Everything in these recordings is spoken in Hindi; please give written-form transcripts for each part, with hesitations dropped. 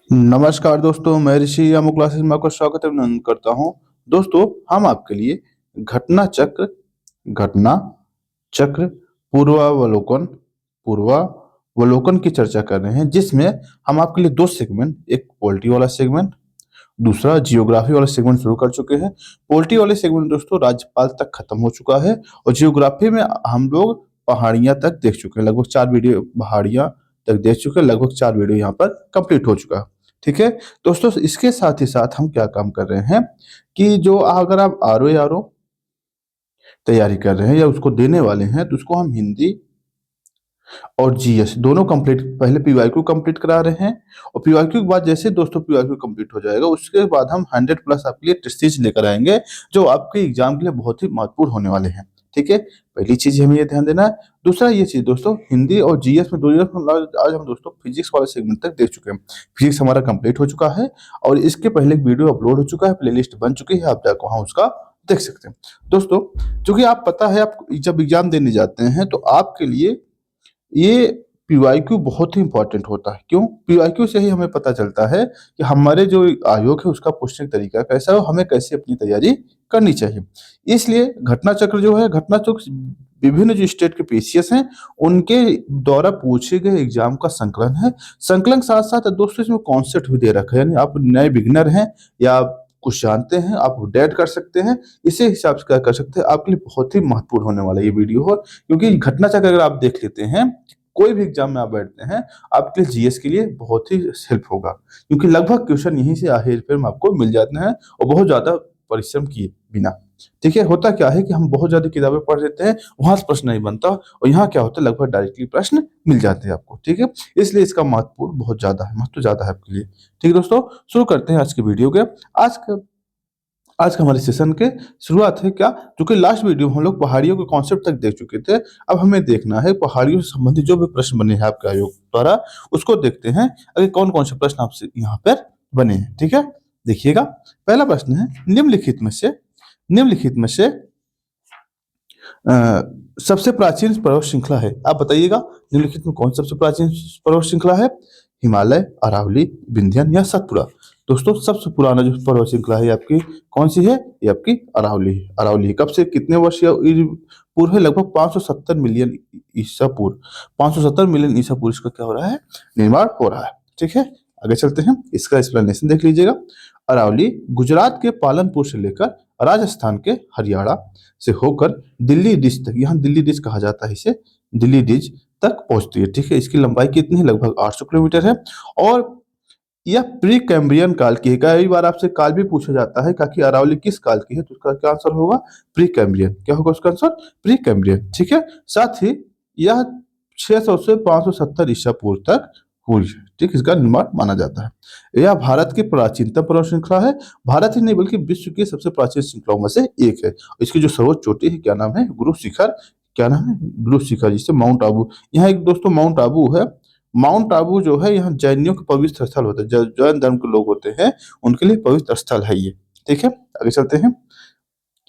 नमस्कार दोस्तों, मैं ऋषि यामू क्लासेस में आपका स्वागत अभिनंदन करता हूँ। दोस्तों, हम आपके लिए घटना चक्र घटना चक्र पूर्वावलोकन पूर्वावलोकन की चर्चा कर रहे हैं, जिसमें हम आपके लिए 2 सेगमेंट, एक पॉलिटी वाला सेगमेंट, दूसरा जियोग्राफी वाला सेगमेंट शुरू कर चुके हैं। पॉलिटी वाले सेगमेंट दोस्तों राज्यपाल तक खत्म हो चुका है और जियोग्राफी में हम लोग पहाड़ियाँ तक देख चुके हैं। लगभग 4 वीडियो पहाड़ियाँ तक देख चुके हैं, लगभग 4 वीडियो यहाँ पर कंप्लीट हो चुका है। ठीक है? दोस्तों, इसके साथ ही साथ हम क्या काम कर रहे हैं कि जो अगर आप आरओ तैयारी कर रहे हैं या उसको देने वाले हैं, तो उसको हम हिंदी और जीएस दोनों कंप्लीट, पहले पीवाईक्यू कंप्लीट करा रहे हैं और पीवाईक्यू के बाद जैसे दोस्तों पीवाईक्यू कंप्लीट हो जाएगा, उसके बाद हम 100 प्लस आपके लिए टेस्ट सीरीज लेकर आएंगे, जो आपके एग्जाम के लिए बहुत ही महत्वपूर्ण होने वाले हैं। ठीक है? पहली चीज हमें ये ध्यान देना है। दूसरा ये चीज दोस्तों, हिंदी और जीएस में दो आज हम दोस्तों फिजिक्स वाले सेगमेंट तक देख चुके हैं। फिजिक्स हमारा कंप्लीट हो चुका है और इसके पहले एक वीडियो अपलोड हो चुका है, प्लेलिस्ट बन चुकी है, आप जाकर वहां उसका देख सकते हैं। दोस्तों, चूंकि आप पता है, आप जब एग्जाम देने जाते हैं तो आपके लिए ये पीवाईक्यू बहुत ही इंपॉर्टेंट होता है। क्यों? पीवाईक्यू से ही हमें पता चलता है कि हमारे जो आयोग है उसका पूछने का तरीका कैसा है और हमें कैसे अपनी तैयारी करनी चाहिए। इसलिए घटना चक्र जो है, घटना चक्र विभिन्न जो स्टेट के पीसीएस हैं उनके द्वारा पूछे गए एग्जाम का संकलन है। संकलन के साथ साथ दोस्तों इसमें कॉन्सेप्ट भी दे रखा है, यानी आप नए बिगिनर हैं या आप कुछ जानते हैं, आप अपडेट कर सकते हैं। इसी हिसाब से क्या कर सकते हैं, आपके लिए बहुत ही महत्वपूर्ण होने वाला ये वीडियो हो, क्योंकि घटना चक्र अगर आप देख लेते हैं, कोई भी एग्जाम में आप बैठते हैं, आपके लिए जीएस के लिए बहुत ही हेल्प होगा, क्योंकि लगभग क्वेश्चन यहीं से हेर-फेर में आपको मिल जाते हैं और बहुत ज्यादा परिश्रम किए बिना। ठीक है? होता क्या है कि हम बहुत ज्यादा किताबें पढ़ लेते हैं, वहां से प्रश्न नहीं बनता और यहाँ क्या होता है, लगभग डायरेक्टली प्रश्न मिल जाते हैं आपको। ठीक है? इसलिए इसका महत्वपूर्ण बहुत ज्यादा है, महत्व ज्यादा है आपके लिए। ठीक है दोस्तों, शुरू करते हैं आज की वीडियो के। आज का आज का हमारे सेशन के शुरुआत है क्या, जो कि लास्ट वीडियो में हम लोग पहाड़ियों के कॉन्सेप्ट तक देख चुके थे। अब हमें देखना है पहाड़ियों से संबंधित जो भी प्रश्न बने हैं आपके आयोग द्वारा, उसको देखते हैं अगर कौन कौन से प्रश्न आपसे यहाँ पर बने हैं। ठीक है? देखिएगा, पहला प्रश्न है, निम्नलिखित में से अ, सबसे प्राचीन पर्वत श्रृंखला है। आप बताइएगा, निम्नलिखित में कौन सबसे प्राचीन पर्वत श्रृंखला है? हिमालय, अरावली, विंध्याचल या सतपुड़ा? दोस्तों, सबसे पुराना जो पर्वत श्रृंखला है आपकी कौन सी है? ये आपकी अरावली है। अरावली कब से कितने वर्ष या पूर्व है? लगभग 570 मिलियन ईसा पूर्व। 570 मिलियन ईसा पूर्व इसका क्या हो रहा है? निर्माण हो रहा है। ठीक है, आगे चलते हैं, इसका एक्सप्लेनेशन देख लीजिएगा। अरावली गुजरात के पालनपुर से लेकर राजस्थान के हरियाणा से होकर दिल्ली डिच तक, यहाँ दिल्ली डिच कहा जाता है इसे, दिल्ली डिच तक पहुंचती है। ठीक है, इसकी लंबाई कितनी है? लगभग 800 किलोमीटर है और यह प्री कैम्ब्रियन काल की है। कई बार आपसे काल भी पूछा जाता है कि अरावली किस काल की है, तो उसका क्या आंसर होगा? Pre Cambrian. क्या होगा उसका आंसर? Pre Cambrian. ठीक है, साथ ही यह 600 से 570 ईसा पूर्व तक हुई है। ठीक, इसका निर्माण माना जाता है। यह भारत की प्राचीनतम पर्वत श्रृंखला है। भारत ही नहीं बल्कि विश्व की सबसे प्राचीन श्रृंखलाओं में से एक है। इसकी जो सर्वोच्च चोटी है, क्या नाम है? गुरु शिखर। क्या नाम है? गुरु शिखर, जिसे माउंट आबू, यहाँ एक दोस्तों माउंट आबू है। माउंट आबू जो है, यहाँ जैनियों का पवित्र स्थल होता है, जैन धर्म के लोग होते हैं उनके लिए पवित्र स्थल है ये। ठीक है, आगे चलते हैं।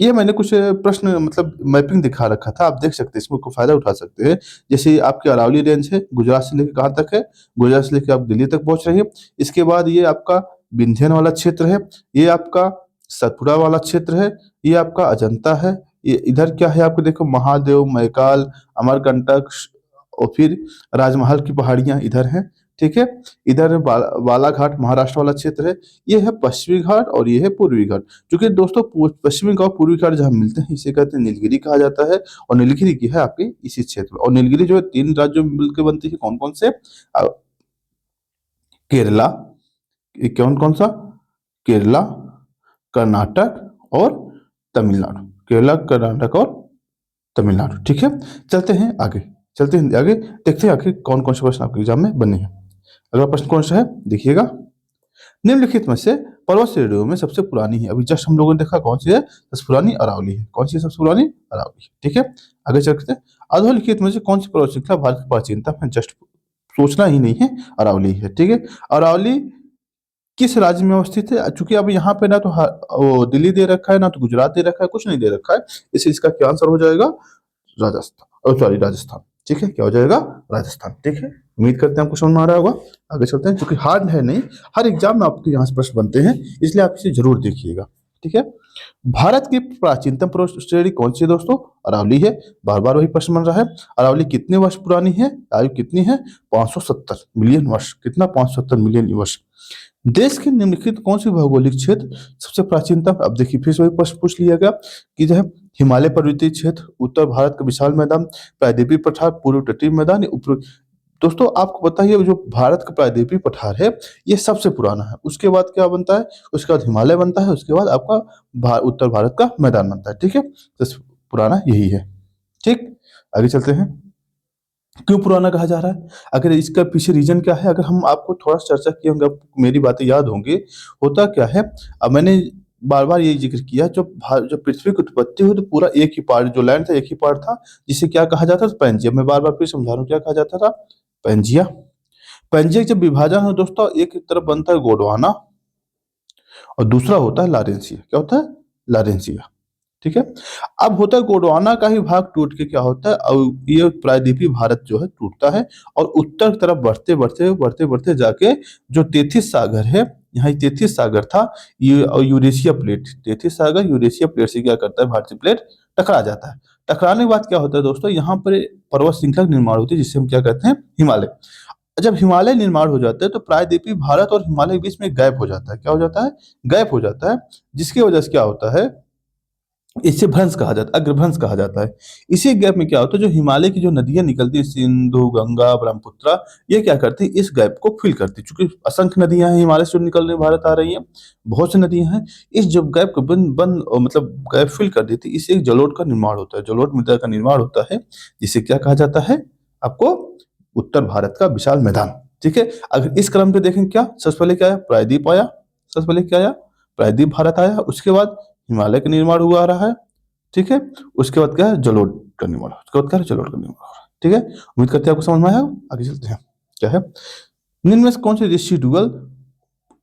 ये मैंने कुछ प्रश्न मतलब मैपिंग दिखा रखा था, आप देख सकते हैं, इसमें को फायदा उठा सकते हैं। जैसे आपकी अरावली रेंज है, गुजरात से लेकर कहाँ तक है? गुजरात से लेकर आप दिल्ली तक पहुंच रही है। इसके बाद ये आपका विंध्यन वाला क्षेत्र है, ये आपका सतपुड़ा वाला क्षेत्र है, ये आपका अजंता है, ये इधर क्या है आपको देखो, महादेव, मैकाल, अमरकंटक और फिर राजमहल की पहाड़ियां इधर हैं। ठीक है, इधर बालाघाट महाराष्ट्र वाला क्षेत्र है, ये है पश्चिमी घाट और ये है पूर्वी घाट। क्योंकि दोस्तों पश्चिमी घाट पूर्वी घाट जहाँ मिलते हैं इसे कहते हैं नीलगिरी कहा जाता है और नीलगिरी की है आपके इसी क्षेत्र में। और नीलगिरी जो है 3 राज्यों में मिलकर बनती है, कौन कौन से? केरला, कौन कौन सा? केरला, कर्नाटक और तमिलनाडु। केरला, कर्नाटक और तमिलनाडु। ठीक है, चलते हैं आगे, देखते हैं आखिर कौन कौन से प्रश्न आपके एग्जाम में बने हैं। अगला प्रश्न कौन सा है, देखिएगा। निम्नलिखित में से पर्वत श्रेणियों में सबसे पुरानी है, अभी जस्ट हम लोगों ने देखा कौन सी है, सबसे पुरानी अरावली है। कौन सी है सबसे पुरानी? अरावली। ठीक है, आगे चलते हैं। अधोलिखित में से कौन सी पर्वत श्रृंखला भारत की प्राचीनता में, जस्ट सोचना ही नहीं है, अरावली है। ठीक है, अरावली किस राज्य में अवस्थित है? चूंकि अब यहाँ पे ना तो दिल्ली दे रखा है, ना तो गुजरात दे रखा है, कुछ नहीं दे रखा है, इसलिए इसका क्या आंसर हो जाएगा? राजस्थान, सॉरी राजस्थान। ठीक है, क्या हो जाएगा? राजस्थान। ठीक है, उम्मीद करते हैं आपको समझ में आ रहा होगा। आगे चलते हैं, क्योंकि हार्ड है नहीं, हर एग्जाम में आपके यहाँ से प्रश्न बनते हैं, इसलिए आप इसे जरूर देखिएगा। ठीक है। भारत की प्राचीनतम पर्वत श्रेणी कौन सी है दोस्तों? अरावली है। बार बार वही प्रश्न बन रहा है। अरावली कितने वर्ष पुरानी है? आयु कितनी है? 570 मिलियन वर्ष। कितना? 570 मिलियन वर्ष। देश के निम्नलिखित कौन सी भौगोलिक क्षेत्र सबसे प्राचीनतम? अब देखिए फिर से वही प्रश्न पूछ लिया गया कि जो है हिमालय पर्वतीय क्षेत्र, उत्तर भारत का विशाल मैदान, प्रायद्वीपीय पठार, पूर्व तटीय मैदान या दोस्तों आपको पता ही है, जो भारत का प्रायद्वीपीय पठार है ये सबसे पुराना है। उसके बाद क्या बनता है? उसके बाद हिमालय बनता है, उसके बाद आपका उत्तर भारत का मैदान बनता है। ठीक है, तो पुराना यही है। ठीक, आगे चलते हैं। क्यों पुराना कहा जा रहा है? अगर इसका पीछे रीजन क्या है, अगर हम आपको थोड़ा सा चर्चा किए होंगे, आपको मेरी बातें याद होंगी। होता क्या है, अब मैंने बार बार यही जिक्र किया, जब पृथ्वी की उत्पत्ति हुई तो पूरा एक ही पार्ट, जो लैंड था एक ही पार्ट था, जिसे क्या कहा जाता था? पैंजिया। मैं बार बार फिर समझा रहा हूँ, क्या कहा जाता था? पैंजिया। पैंजिया जब विभाजन हो दोस्तों, एक तरफ बनता है गोंडवाना और दूसरा होता है लारेंसिया। क्या होता है? लारेंसिया। ठीक है। अब होता है गोंडवाना का ही भाग टूट के क्या होता है, और ये प्रायद्वीपीय भारत जो है टूटता है और उत्तर की तरफ बढ़ते बढ़ते बढ़ते बढ़ते जाके जो तेथिस सागर है, यहाँ तेथिस सागर था, ये और यूरेशिया प्लेट, तेथिस सागर यूरेशिया प्लेट से क्या करता है? भारतीय प्लेट टकरा जाता है। टकराने के बाद क्या होता है दोस्तों, यहाँ पर पर्वत श्रृंखला का निर्माण होती है, जिसे हम क्या कहते हैं? हिमालय। जब हिमालय निर्माण हो जाते हैं तो प्रायद्वीपीय भारत और हिमालय के बीच में गैप हो जाता है। क्या हो जाता है? गैप हो जाता है, जिसकी वजह से क्या होता है, इसे भ्रंश कहा जाता है, अग्रभ्रंश कहा जाता है। इसी गैप में क्या होता है, जो हिमालय की जो नदियां निकलती है, सिंधु, गंगा, ब्रह्मपुत्रा, ये क्या करती है? इस गैप को फिल करती है। चूंकि असंख्य नदियां हैं हिमालय से निकल रही भारत आ रही हैं, बहुत सी नदियां हैं, इस जब गैप को बंद बंद मतलब गैप फिल कर देती है, इससे एक जलोढ़ का निर्माण होता है, जलोढ़ मृदा का निर्माण होता है, जिसे क्या कहा जाता है? आपको उत्तर भारत का विशाल मैदान। ठीक है। अगर इस क्रम पे देखें, क्या सबसे पहले क्या आया? प्रायद्वीप आया। सबसे पहले क्या आया? प्रायद्वीप भारत आया। उसके बाद हिमालय का निर्माण हुआ आ रहा है। ठीक है। उसके बाद क्या है? जलोढ़ का निर्माण। उसके बाद क्या है? जलोढ़ का निर्माण हो रहा है। ठीक है। उम्मीद करते हैं आपको समझ में आया। आगे चलते हैं। क्या है? निम्न में से कौन से रेसिडुअल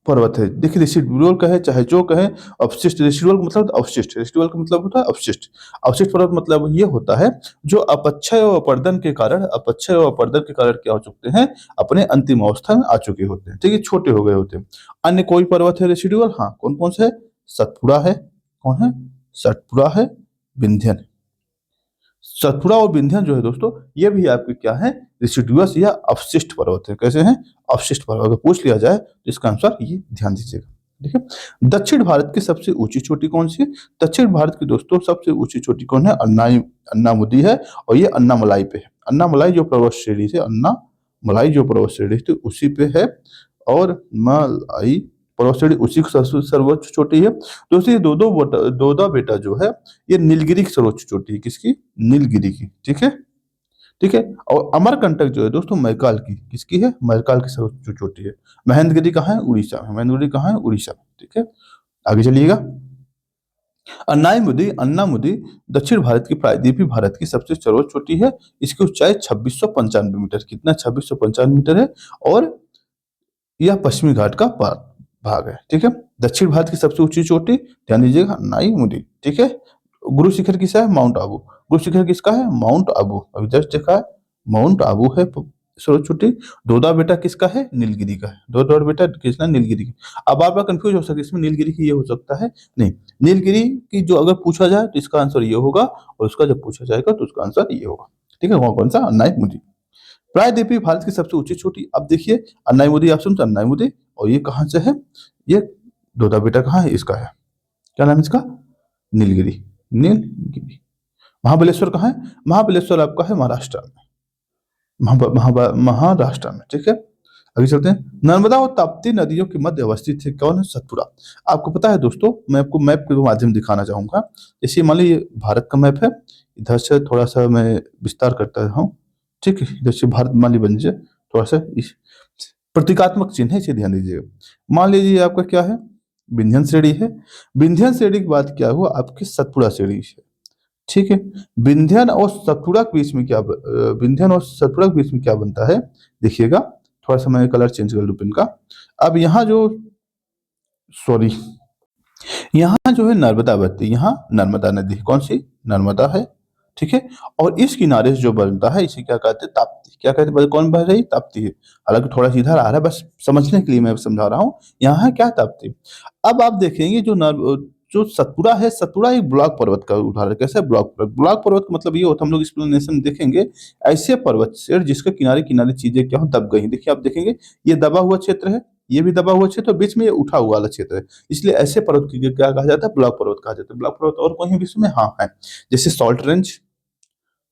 पर्वत है? देखिए रेसिडुअल कहे चाहे जो कहे, अवशिष्ट। रेसिडुअल का मतलब अवशिष्ट, रेसिडुअल का मतलब होता है अवशिष्ट। अवशिष्ट पर्वत मतलब ये होता है जो अपक्षय और अपर्दन के कारण, अपक्षय और अपर्दन के कारण क्या हो चुके हैं? अपने अंतिम अवस्था में आ चुके होते हैं। ठीक है, छोटे हो गए होते हैं। अन्य कोई पर्वत है रेसिडुअल? हाँ, कौन कौन से है? सतपुड़ा है। कौन है? सतपुड़ा है। विंध्यन। सतपुड़ा और विंध्यन जो है दोस्तों, ये भी आपके क्या है? रेसिडुअस या अवशिष्ट पर्वत है। कैसे हैं? अवशिष्ट पर्वत। अगर पूछ लिया जाए तो इसका आंसर ये ध्यान दीजिएगा। ठीक है। दक्षिण भारत की सबसे ऊंची चोटी कौन सी है? दक्षिण भारत की दोस्तों सबसे ऊंची चोटी कौन है? अन्नामुदी है, और ये अन्नामलाई पे है। अन्नामलाई जो पर्वत श्रेणी थी, अन्नामलाई जो पर्वत श्रेणी थी उसी पे है, और मलाई पर्वत श्रेणी उसी की सर्वोच्च चोटी है। दोस्तों ये दो बेटा जो है, ये नीलगिरी की सर्वोच्च चोटी है। किसकी? नीलगिरी की। ठीक है। ठीक है। और अमरकंटक जो है दोस्तों, मैकाल की। किसकी है? मैकाल की सर्वोच्च चोटी है। महेंद्रगिरी कहाँ है? उड़ीसा में। महेंद्रगिरी कहाँ है? उड़ीसा में। ठीक है। आगे चलिएगा। अन्नामुदी दक्षिण भारत की प्रायद्वीपीय भारत की सबसे सर्वोच्च चोटी है। इसकी ऊंचाई 2695 मीटर। कितना? 2695 मीटर है, और यह पश्चिमी घाट का भाग है। ठीक है। दक्षिण भारत की सबसे ऊंची चोटी, ध्यान दीजिएगा, नाईमुदी। ठीक है। गुरु शिखर किसका है? माउंट आबू। गुरु शिखर किसका है? माउंट आबू। अभी जस्ट देखा है, माउंट आबू है सर्वोच्च चोटी। दोदा बेटा किसका है? नीलगिरी का है। दोदा बेटा किसका? नीलगिरी का। अब बार बार कंफ्यूज हो सकता है, इसमें नीलगिरी की ये हो सकता है, नहीं, नीलगिरी की जो अगर पूछा जाए तो इसका आंसर ये होगा, और उसका जब पूछा जाएगा तो उसका आंसर ये होगा। ठीक है। कौन सा? नाईमुदी। प्रायद्वीपीय भारत की सबसे ऊंची चोटी, अब देखिए अन्नाईमुदी ऑप्शन तो अन्नाईमुदी, और ये कहाँ से है? ये दोदा बेटा कहाँ है? इसका है। क्या नाम है इसका? नीलगिरी। नीलगिरी। महाबलेश्वर कहाँ है? महाबलेश्वर आपका है महाराष्ट्र में। महाराष्ट्र में। ठीक है। आगे चलते हैं। नर्मदा और ताप्ती नदियों के मध्य अवस्थित है कौन है? सतपुड़ा। आपको पता है दोस्तों, मैं आपको मैप के माध्यम दिखाना चाहूंगा। जैसे मान लीजिए भारत का मैप है, इधर से थोड़ा सा मैं विस्तार करता हूँ। ठीक है। इधर से भारत मान लीजिए बन जाए, थोड़ा सा इस प्रतीकात्मक चिन्ह है, इसे ध्यान दीजिएगा। मान लीजिए आपका क्या है? विंध्यन श्रेणी है। विंध्यन श्रेणी के बाद क्या हुआ? आपकी सतपुड़ा श्रेणी है। ठीक है। विंध्यन और सतपुड़ा के बीच में क्या विंध्यन और सतपुड़ा के बीच में क्या बनता है? देखिएगा, थोड़ा सा मैं कलर चेंज कर लूं पेन का। अब यहाँ जो, सॉरी, यहाँ जो है नर्मदा बहती है, यहाँ नर्मदा नदी। कौन सी? नर्मदा है। ठीक है। और इस किनारे से जो बनता है इसे क्या कहते हैं? ताप्ती। क्या कहते हैं, कौन बह रही, ताप्ती है। हालांकि थोड़ा सा इधर आ रहा है, बस समझने के लिए मैं समझा रहा हूँ। यहाँ है क्या, ताप्ती। अब आप देखेंगे जो सतपुड़ा है, सतपुड़ा एक ब्लॉक पर्वत का उदाहरण। कैसे ब्लॉक पर्वत, ब्लॉक पर्वत का मतलब ये होता है, हम लोग एक्सप्लेनेशन देखेंगे, ऐसे पर्वत श्रेणी जिसके किनारे किनारे चीजें क्या हो, दब गई। देखिए आप देखेंगे, ये दबा हुआ क्षेत्र है, ये भी दबा हुआ क्षेत्र, बीच में ये उठा हुआ वाला क्षेत्र है। इसलिए ऐसे पर्वत की क्या कहा जाता है, ब्लॉक पर्वत कहा जाता है। ब्लॉक पर्वत और कहीं विश्व में, हाँ है। जैसे सॉल्ट रेंज,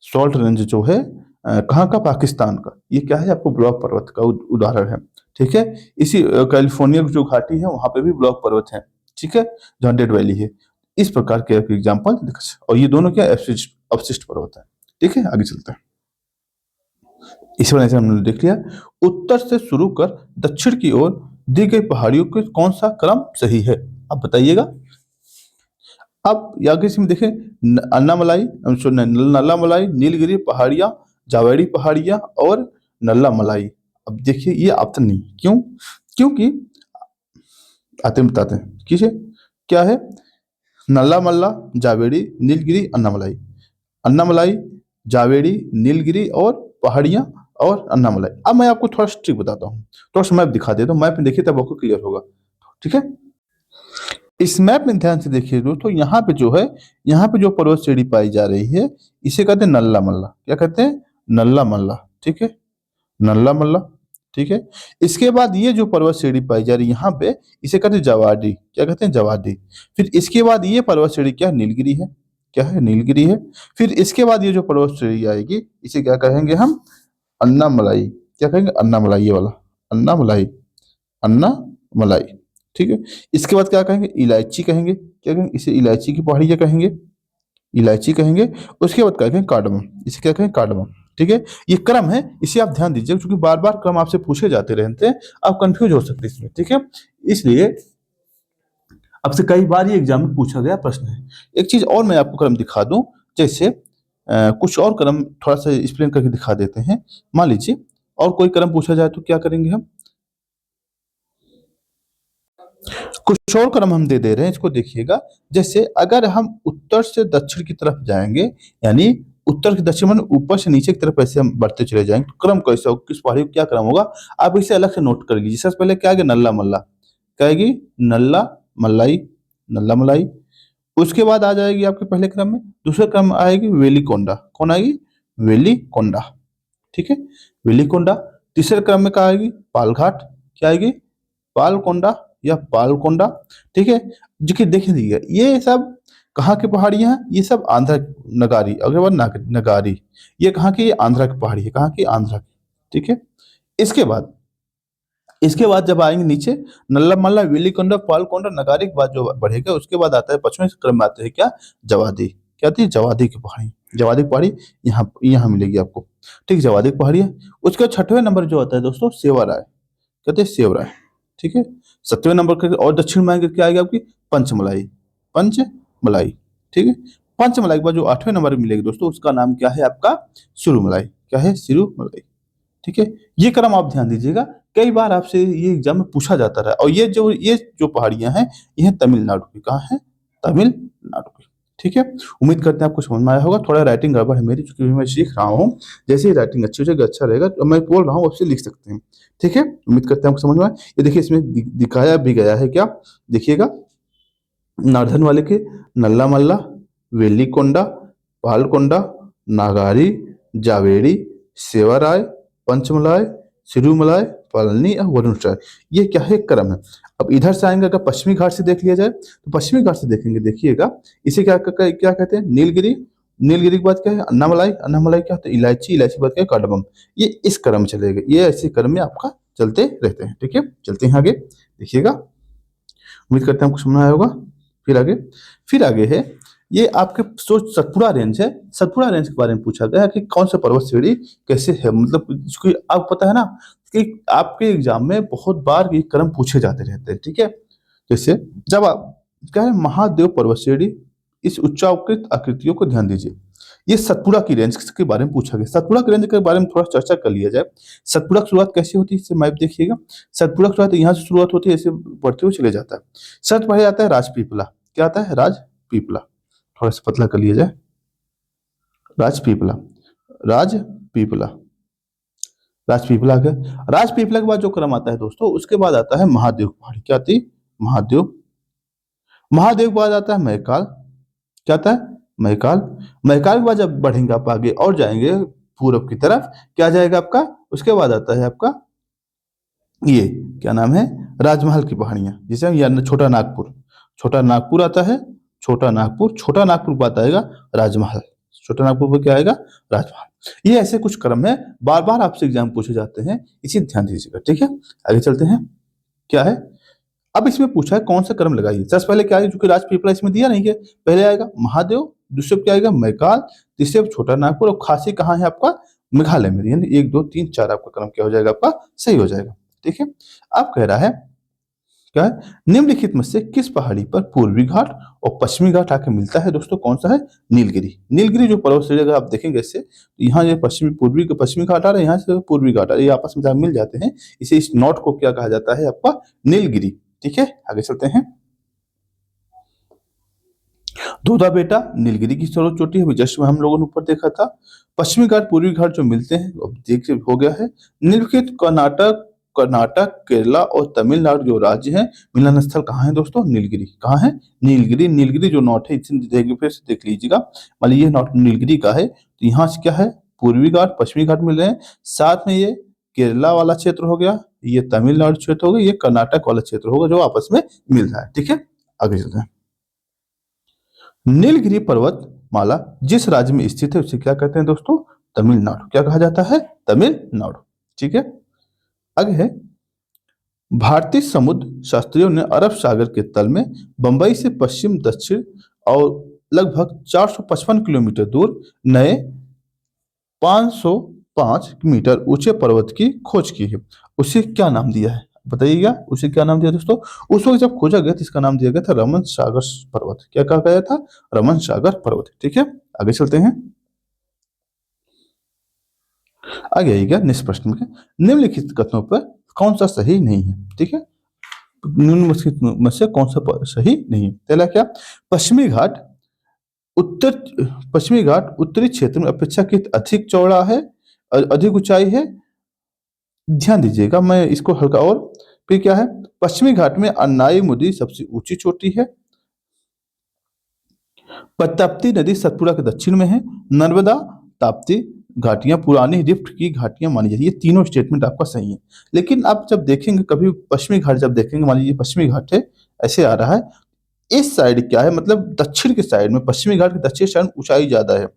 सॉल्ट रेंज जो है कहाँ का, पाकिस्तान का, ये क्या है आपको, ब्लॉक पर्वत का उदाहरण है। ठीक है। इसी कैलिफोर्निया की जो घाटी है वहां पे भी ब्लॉक पर्वत है। ठीक है, जहाँ डेड वैली है। इस प्रकार के एग्जाम्पल, और ये दोनों क्या अवशिष्ट अवशिष्ट पर्वत है। ठीक है, आगे चलते हैं। इस वजह से हमने देख लिया, उत्तर से शुरू कर दक्षिण की ओर दी गई पहाड़ियों के कौन सा क्रम सही है, आप बताइएगा। अब आगे इसमें देखें, अन्नामलाई, नल्ला मलाई, नीलगिरी पहाड़ियाँ, जावेरी पहाड़ियाँ और नल्ला मलाई। अब देखिए ये ऑप्शन नहीं, क्यों, क्योंकि आते हैं बताते हैं किसे, क्या है, नल्ला मल्ला, जावेरी, नीलगिरी, अन्नामलाई। अन्नामलाई, जावेरी, नीलगिरी और पहाड़ियाँ और अन्नामलाई। अब मैं आपको थोड़ा ट्रिक बताता हूँ, थोड़ा सा मैप दिखा देता हूँ, मैप में देखिए तब आपको क्लियर होगा। ठीक है, इस मैप में ध्यान से देखिए दोस्तों, यहाँ पे जो है, यहाँ पे जो पर्वत श्रेणी पाई जा रही है, इसे कहते हैं नल्ला मल्ला। क्या कहते हैं, नल्ला मल्ला। ठीक है, नल्ला मल्ला। ठीक है, इसके बाद ये जो पर्वत श्रेणी पाई जा रही है यहाँ पे, इसे कहते हैं जवाडी। क्या कहते हैं, जवाडी। फिर इसके बाद ये पर्वत श्रेणी क्या है, नीलगिरी है। क्या है, नीलगिरी है। फिर इसके बाद ये जो पर्वत श्रेणी आएगी, इसे क्या कहेंगे हम, अन्नामलाई। क्या कहेंगे, अन्नामलाई, ये वाला अन्नामलाई, अन्नामलाई। ठीक है, इसके बाद क्या कहेंगे, इलायची कहेंगे। क्या कहेंगे, इसे इलायची की पहाड़ियाँ कहेंगे, इलायची कहेंगे। उसके बाद क्या कहेंगे, कार्डमम। इसे क्या कहेंगे, कार्डमम। ठीक है, ये क्रम है, इसे आप ध्यान दीजिए, क्योंकि बार बार क्रम आपसे पूछे जाते रहते हैं, आप कंफ्यूज हो सकते हैं इसमें। ठीक है, इसलिए आपसे कई बार ये एग्जाम में पूछा गया प्रश्न है। एक चीज और मैं आपको क्रम दिखा दूं, जैसे कुछ और क्रम थोड़ा सा एक्सप्लेन करके दिखा देते हैं। मान लीजिए और कोई क्रम पूछा जाए तो क्या करेंगे हम, कुछ और क्रम हम दे रहे हैं, इसको देखिएगा। जैसे अगर हम उत्तर से दक्षिण की तरफ जाएंगे, यानी उत्तर से दक्षिण में ऊपर से नीचे की तरफ ऐसे हम बढ़ते चले जाएंगे, तो क्रम कैसे होगा, किस पहाड़ी को क्या क्रम होगा, आप इसे अलग से नोट कर लीजिए। सबसे पहले क्या आएगा, नल्ला मल्ला। क्या आएगी, नल्ला मल्लाई, नल्ला मलाई। उसके बाद आ जाएगी आपके पहले क्रम में, दूसरे क्रम में आएगी वेली कोंडा। कौन आएगी, वेली कोंडा। ठीक है, वेली कोंडा। तीसरे क्रम में क्या आएगी, पालघाट। क्या आएगी, पालकोंडा या पालकोंडा। ठीक है, जो कि देख लीजिए ये सब कहाँ की पहाड़ियां हैं, ये सब आंध्र, नगारी, अगर बात नगारी, ये कहाँ की, ये आंध्रा की पहाड़ी है, कहाँ की, आंध्रा की। ठीक है, इसके बाद, इसके बाद जब आएंगे नीचे, नल्ला मल्ला, वेलिकोंडा, पालकोंडा, नगारी के बाद जो बढ़ेगा, उसके बाद आता है पश्चिमी क्रम में आते हैं क्या, जवादी। क्या आती है, जवादी की पहाड़ी। जवादी की पहाड़ी यहाँ यहाँ मिलेगी आपको। ठीक, जवादी की पहाड़ी है। उसके बाद छठवें नंबर जो आता है दोस्तों, सेवाराय। कहते हैं सेवराय। ठीक है, सत्रहवें नंबर के और दक्षिण में आएंगे, क्या आएगी आपकी, पंचमलाई। पंचमलाई। ठीक है, पंचमलाई के बाद जो आठवें नंबर में मिलेगी दोस्तों, उसका नाम क्या है आपका, सिरुमलाई। क्या है, सिरुमलाई। ठीक है, ये क्रम आप ध्यान दीजिएगा, कई बार आपसे ये एग्जाम में पूछा जाता रहा। और ये जो पहाड़ियां हैं, ये हैं तमिलनाडु की। कहाँ है, तमिलनाडु की। ठीक है, उम्मीद करते हैं आपको समझ में आया होगा। थोड़ा राइटिंग गड़बड़ है मेरी, क्योंकि मैं सीख रहा हूँ। जैसे ही राइटिंग अच्छी हो जाएगी, अच्छा रहेगा, तो मैं बोल रहा हूँ आपसे लिख सकते हैं। ठीक है, उम्मीद करते हैं आपको समझ में आए। ये देखिए, इसमें दिखाया भी गया है क्या, देखिएगा, नार्धन वाले के, नल्ला मल्ला, वेलिकोंडा, पालकोंडा, नागारी, जावेरी, सेवाराय, पंचमलाय, सिरुमलाय, पलानी और वरुणराय। ये क्या है, क्रम है। अब इधर से आएंगे, अगर पश्चिमी घाट से देख लिया जाए, तो पश्चिमी घाट से देखेंगे, देखिएगा, इसे क्या कहते हैं, नीलगिरी। नीलगिरी के बाद क्या है, अन्नामलाई। अन्नामलाई क्या होता है, इलायची। इलायची के बाद क्या है, कार्डमम। ये इस क्रम में चलेगा, ये ऐसे क्रम में आपका चलते रहते हैं। ठीक है, चलते हैं आगे, देखिएगा, उम्मीद करते हैं आपको समझ में आया होगा। फिर आगे, फिर आगे है, ये आपके जो सतपुड़ा रेंज है, सतपुड़ा रेंज के बारे में पूछा गया है कि कौन सा पर्वत श्रेणी कैसे है, मतलब इसको आपको पता है ना, कि आपके एग्जाम में बहुत बार ये क्रम पूछे जाते रहते हैं। ठीक है, जैसे जब आप क्या है, महादेव पर्वत श्रेणी, इस उच्चावृत आकृतियों को ध्यान दीजिए। ये सतपुड़ा की रेंज के बारे में पूछा गया। सतपुड़ा की रेंज के बारे में थोड़ा चर्चा कर लिया जाए। सतपुड़ा की शुरुआत कैसे होती है, इससे मैप देखिएगा। सतपुड़ा की शुरुआत यहाँ से शुरुआत होती है, ऐसे बढ़ते हुए चले जाता है। सबसे पहले आता है राजपीपला। क्या आता है, राजपीपला। थोड़ा सा पतला कर लिया जाए, राजपीपला, राजपीपला। राजपीपला आ गया। राजपीपला के बाद जो क्रम आता है दोस्तों, उसके बाद आता है महादेव की पहाड़ी। क्या आती? महादेव। महादेव के बाद आता है महकाल। क्या आता है? महकाल। महकाल के बाद जब बढ़ेंगे आप आगे और जाएंगे पूरब की तरफ, क्या जाएगा आपका? उसके बाद आता है आपका ये क्या नाम है, राजमहल की पहाड़ियां, जिसे हम या छोटा नागपुर। छोटा नागपुर आता है, छोटा नागपुर। छोटा नागपुर के बाद आएगा राजमहल। छोटा नागपुर पर क्या आएगा? राजमहल। ये ऐसे कुछ क्रम है, बार बार आपसे एग्जाम पूछे जाते हैं, इसी ध्यान दीजिएगा। ठीक है, आगे चलते हैं। क्या है अब इसमें पूछा है कौन सा क्रम लगाइए। सबसे पहले क्या है, क्योंकि राजपीपला इसमें दिया नहीं है, पहले आएगा महादेव, दूसरे पे क्या आएगा? मैकाल, तीसरे पे छोटा नागपुर, और खासी कहाँ है आपका? मेघालय में। यानी 1 2 3 4 आपका क्रम क्या हो जाएगा? आपका सही हो जाएगा। ठीक है, अब कह रहा है क्या है, निम्नलिखित में से किस पहाड़ी पर पूर्वी घाट और पश्चिमी घाट आके मिलता है? दोस्तों कौन सा है? नीलगिरी। नीलगिरी जो पर्वत श्रेणी अगर आप देखेंगे इससे, तो यहाँ ये पश्चिमी पूर्वी का पश्चिमी घाट आ रहा है, यहाँ से पूर्वी घाट आ रहा है, ये आपस में जहाँ मिल जाते हैं, इसे इस नॉट को क्या कहा जाता है? आपका नीलगिरी। ठीक है, आगे चलते हैं। धोधा बेटा नीलगिरी की सर्वोच्च चोटी है, अभी जस्ट में हम लोगों ने ऊपर देखा था। पश्चिमी घाट पूर्वी घाट जो मिलते हैं, अब देख हो गया है। निम्नलिखित कर्नाटक कर्नाटक केरला और तमिलनाडु जो राज्य है, मिलन स्थल कहाँ है दोस्तों? नीलगिरी। कहाँ है? नीलगिरी। नीलगिरी जो नॉट है, फिर से देख लीजिएगा, मान लीजिए नॉट नीलगिरी का है, तो यहाँ से क्या है? पूर्वी घाट पश्चिमी घाट मिल रहे हैं, साथ में ये केरला वाला क्षेत्र हो गया, ये तमिलनाडु क्षेत्र हो गया, ये कर्नाटक वाला क्षेत्र होगा जो आपस में मिल रहा है। ठीक है, आगे चलते हैं। नीलगिरी पर्वत माला जिस राज्य में स्थित है उसे क्या कहते हैं दोस्तों? तमिलनाडु। क्या कहा जाता है? तमिलनाडु। ठीक है, आगे है। भारतीय समुद्र शास्त्रियों ने अरब सागर के तल में बंबई से पश्चिम दक्षिण और लगभग 455 किलोमीटर दूर नए 505 मीटर ऊंचे पर्वत की खोज की है। उसे क्या नाम दिया है? बताइएगा, उसे क्या नाम दिया दोस्तों? उस वक्त जब खोजा गया तो इसका नाम दिया गया था रमन सागर पर्वत। क्या कहा गया था? रमन सागर पर्वत। ठीक है, आगे चलते हैं। आगे आइएगा नेक्स्ट प्रश्न में, निम्नलिखित कथनों पर कौन सा सही नहीं है? ठीक है, निम्नलिखित में से कौन सा सही नहीं है? पहला क्या? पश्चिमी घाट उत्तर पश्चिमी घाट उत्तरी क्षेत्र में अपेक्षाकृत अधिक चौड़ा है, अधिक ऊंचाई है। ध्यान दीजिएगा, मैं इसको हल्का और फिर क्या है? पश्चिमी घाट में अन्नाई मुदी सबसे ऊंची चोटी है। ताप्ती नदी सतपुड़ा के दक्षिण में है। नर्मदा ताप्ती घाटियां पुरानी रिफ्ट की घाटियां मानी जाती है। ये तीनों स्टेटमेंट आपका सही है, लेकिन आप जब देखेंगे कभी पश्चिमी घाट, जब देखेंगे मान लीजिए पश्चिमी घाट है, ऐसे आ रहा है, इस साइड क्या है, मतलब दक्षिण के साइड में, पश्चिमी घाट के दक्षिण साइड ऊंचाई ज्यादा है,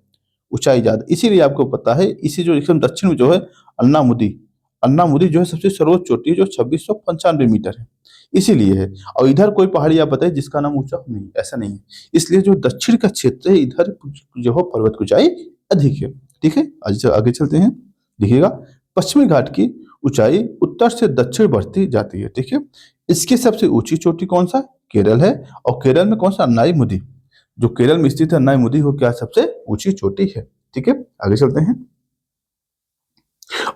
ऊंचाई ज्यादा, इसीलिए आपको पता है। इसी जो एकदम दक्षिण में जो है अन्नामुदी, अन्नामुदी जो है सबसे सर्वोच्च चोटी है, जो 2695 मीटर है, इसीलिए है। और इधर कोई पहाड़ी आप बताइए जिसका नाम ऊंचा नहीं, ऐसा नहीं है। इसलिए जो दक्षिण का क्षेत्र है, इधर जो है पर्वत की ऊंचाई अधिक है। ठीक है, आज आगे चलते हैं। देखिएगा, पश्चिमी घाट की ऊंचाई उत्तर से दक्षिण बढ़ती जाती है। ठीक है, इसकी सबसे ऊंची चोटी कौन सा? केरल है, और केरल में कौन सा? अन्नाई मुदी, जो केरल में स्थित है अन्नाई मुदी हो क्या सबसे ऊंची चोटी है। ठीक है, आगे चलते हैं।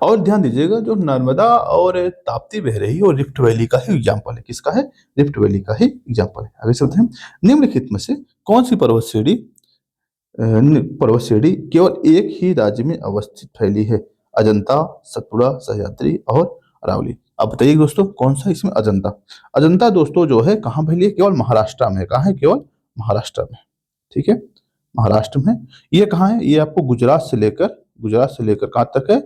और ध्यान दीजिएगा, जो नर्मदा और ताप्ती बह रही है, और रिफ्ट वैली का ही एग्जाम्पल है। किसका है? रिफ्ट वैली का ही एग्जाम्पल है। आगे चलते हैं। निम्नलिखित में से कौन सी पर्वत श्रेणी केवल एक ही राज्य में अवस्थित फैली है? अजंता, सतपुड़ा, सह्याद्री और अरावली। अब बताइए दोस्तों कौन सा इसमें? अजंता। अजंता दोस्तों जो है कहाँ फैली है? केवल महाराष्ट्र में। कहाँ है? केवल महाराष्ट्र में। ठीक है, महाराष्ट्र में। ये कहाँ है? ये आपको गुजरात से लेकर कहाँ तक है?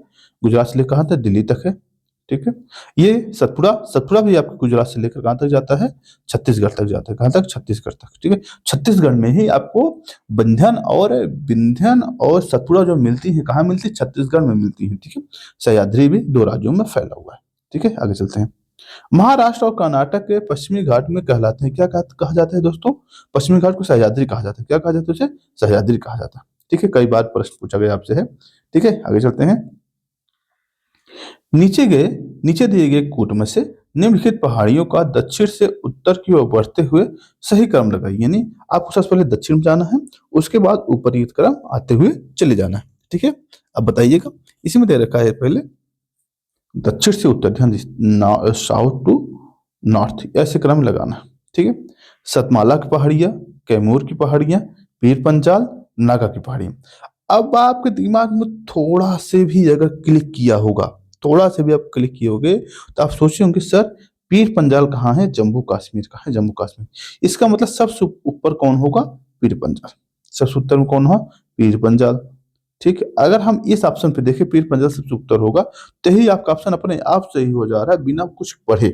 गुजरात से लेकर कहाँ तक? दिल्ली तक है। ठीक है, ये सतपुड़ा, सतपुड़ा भी आपको गुजरात से लेकर कहाँ तक जाता है? छत्तीसगढ़ तक जाता है। कहाँ तक? छत्तीसगढ़ तक। ठीक है, छत्तीसगढ़ में ही आपको विंध्यन और सतपुड़ा जो मिलती है, कहाँ मिलती है? छत्तीसगढ़ में मिलती है। ठीक है, सह्याद्री भी 2 राज्यों में फैला हुआ है। ठीक है, आगे चलते हैं। महाराष्ट्र और कर्नाटक के पश्चिमी घाट में कहलाते हैं, क्या कहा जाता है दोस्तों? पश्चिमी घाट को सह्याद्री कहा जाता है। क्या कहा जाता है उसे? सह्याद्री कहा जाता है। ठीक है, कई बार प्रश्न पूछा गया आपसे है। ठीक है, आगे चलते हैं। नीचे दिए गए कूट में से निम्नलिखित पहाड़ियों का दक्षिण से उत्तर की ओर बढ़ते हुए सही क्रम लगाइए। यानी आपको सबसे पहले दक्षिण में जाना है, उसके बाद ऊपरी क्रम आते हुए चले जाना है। ठीक है, अब बताइएगा, इसी में दे रखा है पहले दक्षिण से उत्तर, ध्यान साउथ टू नॉर्थ, ऐसे क्रम लगाना है। ठीक है, सतमाला की पहाड़ियां, कैमूर की पहाड़ियां, पीर पंचाल, नागा की पहाड़ियां। अब आपके दिमाग में थोड़ा से भी अगर क्लिक किया होगा, थोड़ा सा भी आप क्लिक किए होगे तो आप सोचे होंगे सर पीर पंजाल कहाँ है? जम्मू कश्मीर का है, जम्मू कश्मीर। इसका मतलब सबसे ऊपर कौन होगा? पीर पंजाल। सबसे उत्तर में कौन हुआ? पीर पंजाल। ठीक है, अगर हम इस ऑप्शन पे देखें पीर पंजाल सबसे उत्तर होगा, तो ही आपका ऑप्शन अपने आप सही हो जा रहा है, बिना कुछ पढ़े।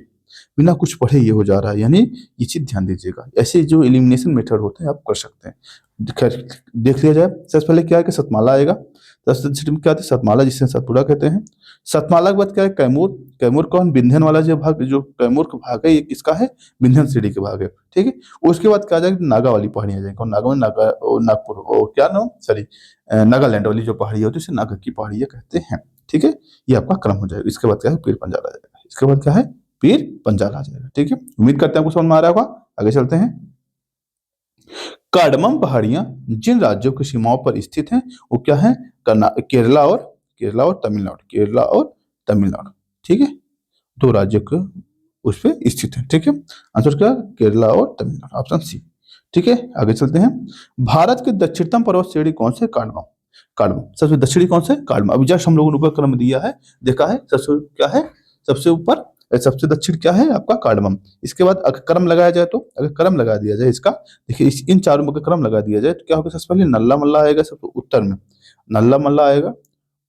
बिना कुछ पढ़े ये हो जा रहा है, यानी ये चीज ध्यान दीजिएगा। ऐसे जो एलिमिनेशन मेथड होते हैं आप कर सकते हैं। खैर, देख लिया जाए। सबसे पहले क्या है कि सतमाला आएगा। दस में क्या आती है? सतमाला, जिसे सतपुड़ा कहते हैं। सतमाला के बाद क्या है? कैमूर। कैमूर कौन? विंध्यन वाला जो भाग, जो कैमूर का भाग है, ये किसका है? विंध्यन श्रेणी के भाग है। ठीक है। उसके बाद क्या आ जाएगा? नागा वाली पहाड़ियां आ जाएंगी। और नागा में नागा, नागपुर, क्या नाम, सॉरी, नागालैंड वाली जो पहाड़ी होती है उसे नागा की पहाड़ियां कहते हैं। ठीक है। ये आपका क्रम हो जाएगा। इसके बाद क्या है? पीर पंजाल आ जाएगा। इसके बाद क्या है? पीर पंजाल आ जाएगा। ठीक है, उम्मीद करते हैं आपको समझ में आ रहा होगा। आगे चलते हैं। कार्डमम पहाड़ियां जिन राज्यों की सीमाओं पर स्थित हैं वो क्या है? केरला और तमिलनाडु। केरला और तमिलनाडु। ठीक है, दो राज्यों के उस पे स्थित है। ठीक है, आंसर क्या? केरला और तमिलनाडु, ऑप्शन सी। ठीक है, आगे चलते हैं। भारत के दक्षिणतम पर्वत श्रेणी कौन से? कार्डमम। कार्डमम सबसे दक्षिणी कौन से? कार्डमम। अभी जस्ट हम लोगों ने ऊपर क्रम दिया है, देखा है। सबसे क्या है? सबसे ऊपर, सबसे दक्षिण क्या है आपका? कार्डमम। इसके बाद अगर क्रम लगाया जाए, तो अगर क्रम लगा दिया जाए इसका, देखिए इन चारों में अगर क्रम लगा दिया जाए तो क्या होगा? सबसे पहले नल्ला मल्ला आएगा, सबसे उत्तर में नल्ला मल्ला आएगा।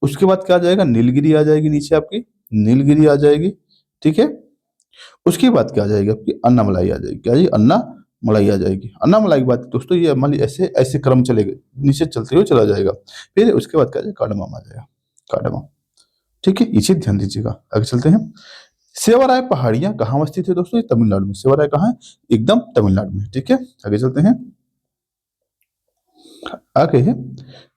उसके बाद क्या आ जाएगा? नीलगिरी आ जाएगी नीचे आपकी, नीलगिरी आ जाएगी। ठीक है, उसके बाद क्या आ जाएगी आपकी? अन्नामलाई आ जाएगी। क्या जी? अन्नामलाई आ जाएगी। अन्नामलाई के बाद दोस्तों ये मान लीजिए ऐसे ऐसे क्रम चलेगा, नीचे चलते हुए चला जाएगा। फिर उसके बाद क्या आ जाएगा? कार्डमम आ जाएगा, कार्डमम। ठीक है, ये चीज ध्यान दीजिएगा। आगे चलते हैं। सेवाराय पहाड़ियां कहाँ स्थित है दोस्तों? ये तमिलनाडु में। सेवाराय कहाँ है? एकदम तमिलनाडु में। ठीक है, आगे चलते हैं। आगे है,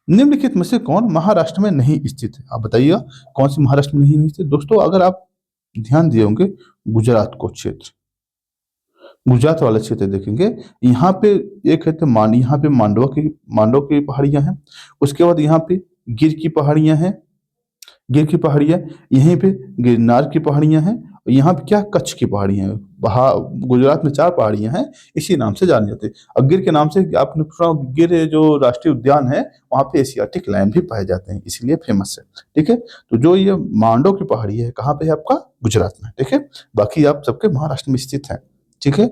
निम्नलिखित में से कौन महाराष्ट्र में नहीं स्थित है? आप बताइएगा कौन सी महाराष्ट्र में नहीं स्थित दोस्तों। अगर आप ध्यान दिए होंगे, गुजरात को क्षेत्र, गुजरात वाला क्षेत्र देखेंगे, यहाँ पे एक है तो यहाँ पे मांडव की पहाड़ियां हैं। उसके बाद यहाँ पे गिर की पहाड़ियां हैं, गिर की पहाड़ियां। यहीं पे गिरनार की पहाड़ियां हैं। और यहाँ पे क्या? कच्छ की पहाड़ियां हैं। गुजरात में 4 पहाड़ियां हैं, इसी नाम से जानी जाती है। अब गिर के नाम से आपने पूछा, गिर जो राष्ट्रीय उद्यान है, वहाँ पे एशियाटिक लायन भी पाए जाते हैं, इसीलिए फेमस है। ठीक है, तो जो ये मांडव की पहाड़ी है, कहाँ पे है आपका? गुजरात में। ठीक है, बाकी आप सबके महाराष्ट्र में स्थित है। ठीक है,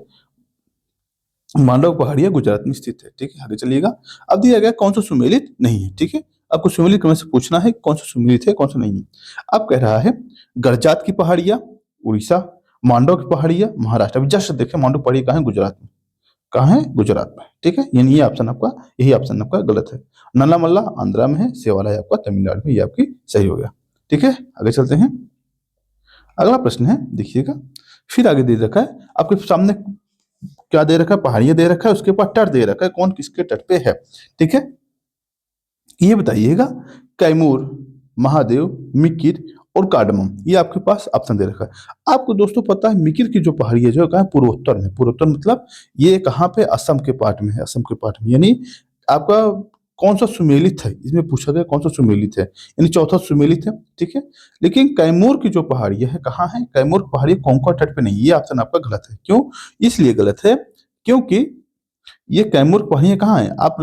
मांडव पहाड़ियां गुजरात में स्थित है। ठीक है, आगे चलिएगा। अब दिया गया कौन सा सुमेलित नहीं है। ठीक है, आपको सुमेलित क्रम से पूछना है कौन सा सुमेलित है, कौन सा नहीं है। अब कह रहा है गरजात की पहाड़ियां उड़ीसा, मांडव की पहाड़ियां महाराष्ट्र। अभी जस्ट देखें मांडव पहाड़ी कहाँ है? गुजरात में। कहाँ है? गुजरात में। ठीक है, यानी ये ऑप्शन आपका, यही ऑप्शन आपका गलत है। नल्ला मल्ला आंध्रा में है, सेवालाय आपका तमिलनाडु में। ये आपकी सही हो गया। ठीक है, आगे चलते हैं। अगला प्रश्न है, देखिएगा। फिर आगे दे रखा है आपके सामने, क्या दे रखा है? पहाड़ियां दे रखा है, उसके ऊपर तट दे रखा है, कौन किसके तट पे है। ठीक है, ये बताइएगा। कैमूर, महादेव, मिकिर और कार्डमम, ये आपके पास ऑप्शन दे रखा है। आपको दोस्तों पता है मिकिर की जो पहाड़ी है, जो कहाँ है? पूर्वोत्तर में। पूर्वोत्तर मतलब ये कहाँ पे? असम के पार्ट में है, असम के पार्ट में। यानी आपका कौन सा सुमेलित है, इसमें पूछा गया कौन सा सुमेलित है, यानी चौथा सुमेलित है। ठीक है, लेकिन कैमूर की जो पहाड़ियां है, कहाँ है? कैमूर की पहाड़ी कोंकण तट पे नहीं। ये ऑप्शन आपका गलत है। क्यों? इसलिए गलत है क्योंकि ये कैमूर पहाड़ियां कहाँ है? आप